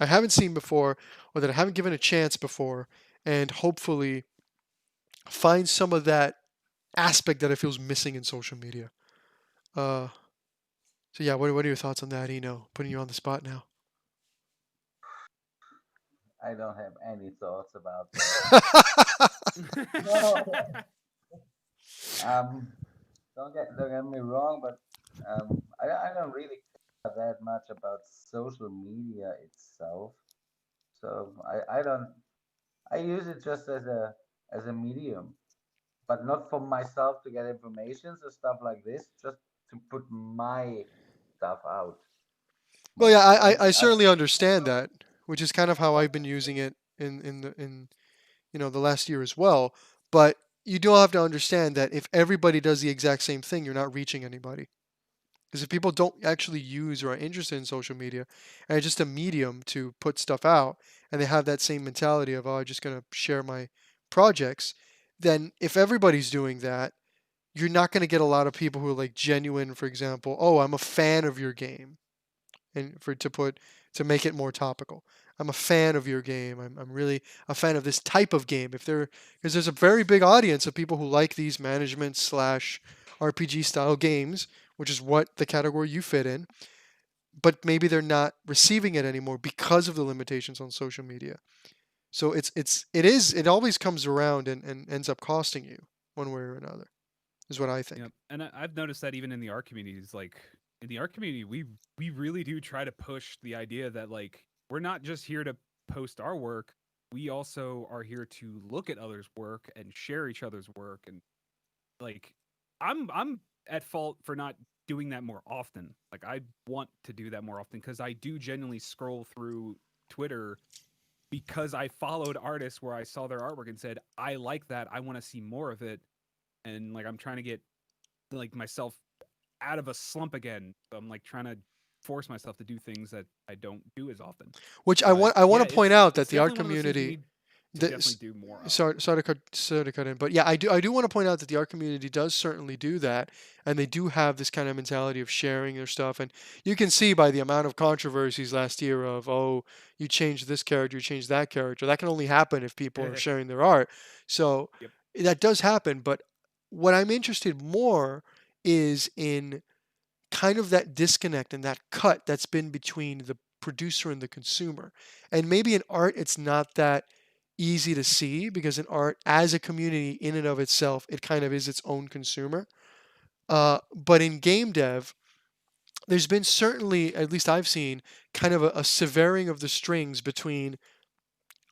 I haven't seen before or that I haven't given a chance before, and hopefully find some of that aspect that I feel is missing in social media. Uh, so yeah, what are your thoughts on that, Eno? Putting you on the spot now. I don't have any thoughts about that. No, um, don't get me wrong, but I don't really care that much about social media itself. So I don't I use it just as a medium, but not for myself to get information or stuff like this. Just to put my stuff out Well, yeah, mostly. I I certainly understand that, which is kind of how I've been using it in the last year as well. But you do have to understand that if everybody does the exact same thing, you're not reaching anybody. Because if people don't actually use or are interested in social media and it's just a medium to put stuff out, and they have that same mentality of, oh, I'm just going to share my projects, then if everybody's doing that, you're not going to get a lot of people who are like genuine, for example, oh, I'm a fan of your game. And to make it more topical. I'm a fan of your game. I'm really a fan of this type of game. Because there's a very big audience of people who like these management slash RPG style games, which is what the category you fit in, but maybe they're not receiving it anymore because of the limitations on social media. So it always comes around and ends up costing you one way or another, is what I think. Yep. And I've noticed that even in the art communities, like in the art community, we really do try to push the idea that like we're not just here to post our work. We also are here to look at others' work and share each other's work. And like I'm at fault for not doing that more often. Like I want to do that more often because I do genuinely scroll through Twitter because I followed artists where I saw their artwork and said, I like that. I want to see more of it. And like I'm trying to get like myself out of a slump again. So I'm like trying to force myself to do things that I don't do as often. Which But I want yeah, to point out that it's the art definitely one of those things we community, need to definitely the, do more of. sorry to cut in, but yeah, I do want to point out that the art community does certainly do that, and they do have this kind of mentality of sharing their stuff, and you can see by the amount of controversies last year of, oh, you changed this character, you changed that character. That can only happen if people are sharing their art. So Yep. that does happen, but what I'm interested more is in kind of that disconnect and that cut that's been between the producer and the consumer. And maybe in art, it's not that easy to see because in art, as a community in and of itself, it kind of is its own consumer. But in game dev, there's been certainly, at least I've seen, kind of a severing of the strings between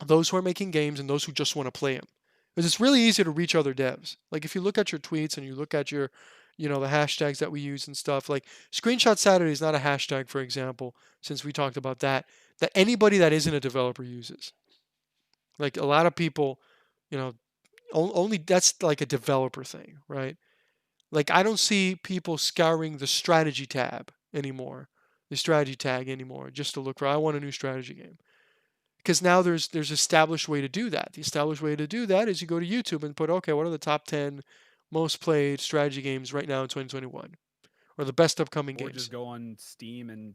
those who are making games and those who just want to play them. Because it's really easy to reach other devs. Like if you look at your tweets and you look at your, the hashtags that we use and stuff, like Screenshot Saturday is not a hashtag, for example, since we talked about that anybody that isn't a developer uses. Like a lot of people, you know, only that's like a developer thing, right? Like I don't see people scouring the strategy tab anymore, the strategy tag anymore, just to look for, I want a new strategy game, because now there's established way to do that. The established way to do that is you go to YouTube and put, okay, what are the top 10 most played strategy games right now in 2021, or the best upcoming Or just games, go on Steam and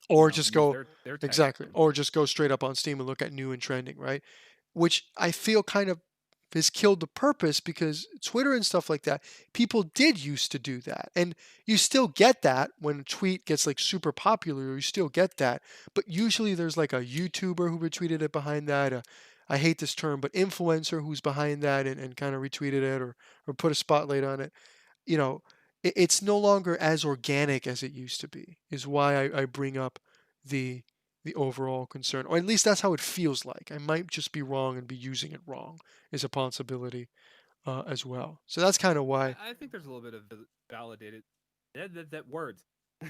or just use go their tag exactly, system. or just go straight up on Steam and look at new and trending, right? Which I feel kind of has killed the purpose, because Twitter and stuff like that, people did used to do that. And you still get that when a tweet gets like super popular, you still get that. But usually there's like a YouTuber who retweeted it behind that. I hate this term, but influencer who's behind that and kind of retweeted it or put a spotlight on it. You know, it's no longer as organic as it used to be, is why I bring up the the overall concern, or at least that's how it feels like. I might just be wrong and be using it wrong, is a possibility as well. So that's kind of why. I think there's a little bit of validated that words.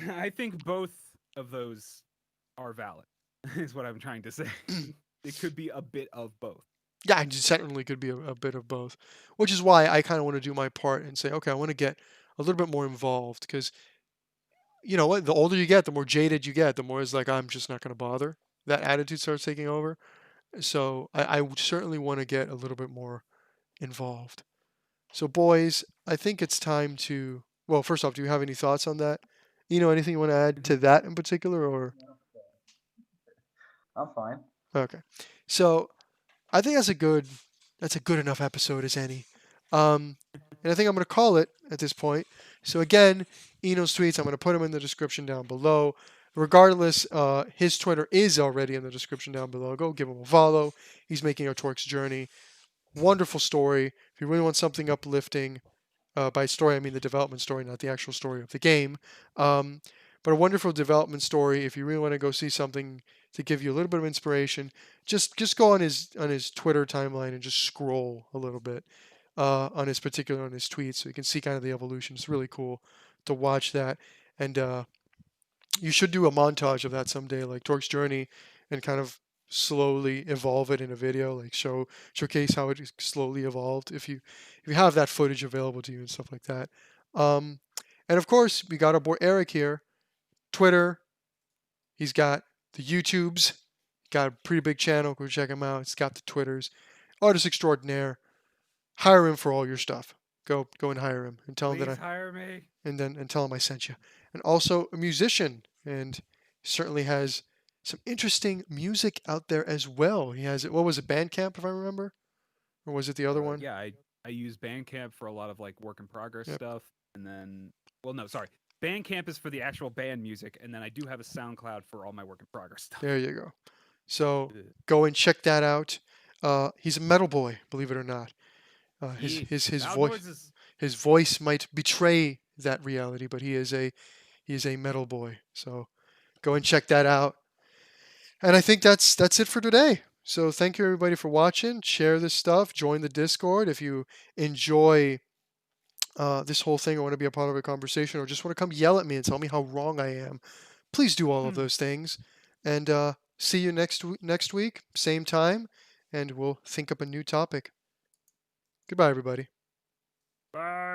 I think both of those are valid. Is what I'm trying to say. It could be a bit of both. Yeah, it certainly could be a bit of both, which is why I kind of want to do my part and say, okay, I want to get a little bit more involved, because you know what, the older you get, the more jaded you get, the more it's like, I'm just not going to bother. That attitude starts taking over. So I would certainly want to get a little bit more involved. So, boys, I think it's time to. Well, first off, do you have any thoughts on that? Anything you want to add to that in particular, or I'm fine. okay? So, I think that's a good enough episode as any. And I think I'm going to call it at this point. So again, Eno's tweets, I'm going to put them in the description down below. Regardless, his Twitter is already in the description down below. Go give him a follow. He's making a Torx journey. Wonderful story. If you really want something uplifting, by story I mean the development story, not the actual story of the game. Um, but a wonderful development story. If you really want to go see something to give you a little bit of inspiration, just go on his Twitter timeline and just scroll a little bit on his tweets, so you can see kind of the evolution. It's really cool to watch that, and you should do a montage of that someday, like Torque's journey, and kind of slowly evolve it in a video, like showcase how it slowly evolved. If you have that footage available to you and stuff like that. Um, and of course, we got our boy Eric here, Twitter. He's got the YouTubes. Got a pretty big channel. Go check him out. He's got the Twitters. Artist extraordinaire. Hire him for all your stuff. Go and hire him and tell him that Please hire me. and tell him I sent you. And also a musician, and certainly has some interesting music out there as well. He has, what was it, Bandcamp, if I remember, or was it the other one? Yeah, I use Bandcamp for a lot of like work in progress Yep. stuff, and then no, sorry, Bandcamp is for the actual band music, and then I do have a SoundCloud for all my work in progress stuff. There you go. So Ugh. go and check that out. He's a metal boy, believe it or not. His Loud voice noises. his voice might betray that reality, but he is a metal boy. So go and check that out. And I think that's it for today. So thank you everybody for watching. Share this stuff. Join the Discord if you enjoy this whole thing. I want to be a part of a conversation, or just want to come yell at me and tell me how wrong I am. Please do all of those things. And see you next week, same time, and we'll think up a new topic. Goodbye, everybody. Bye.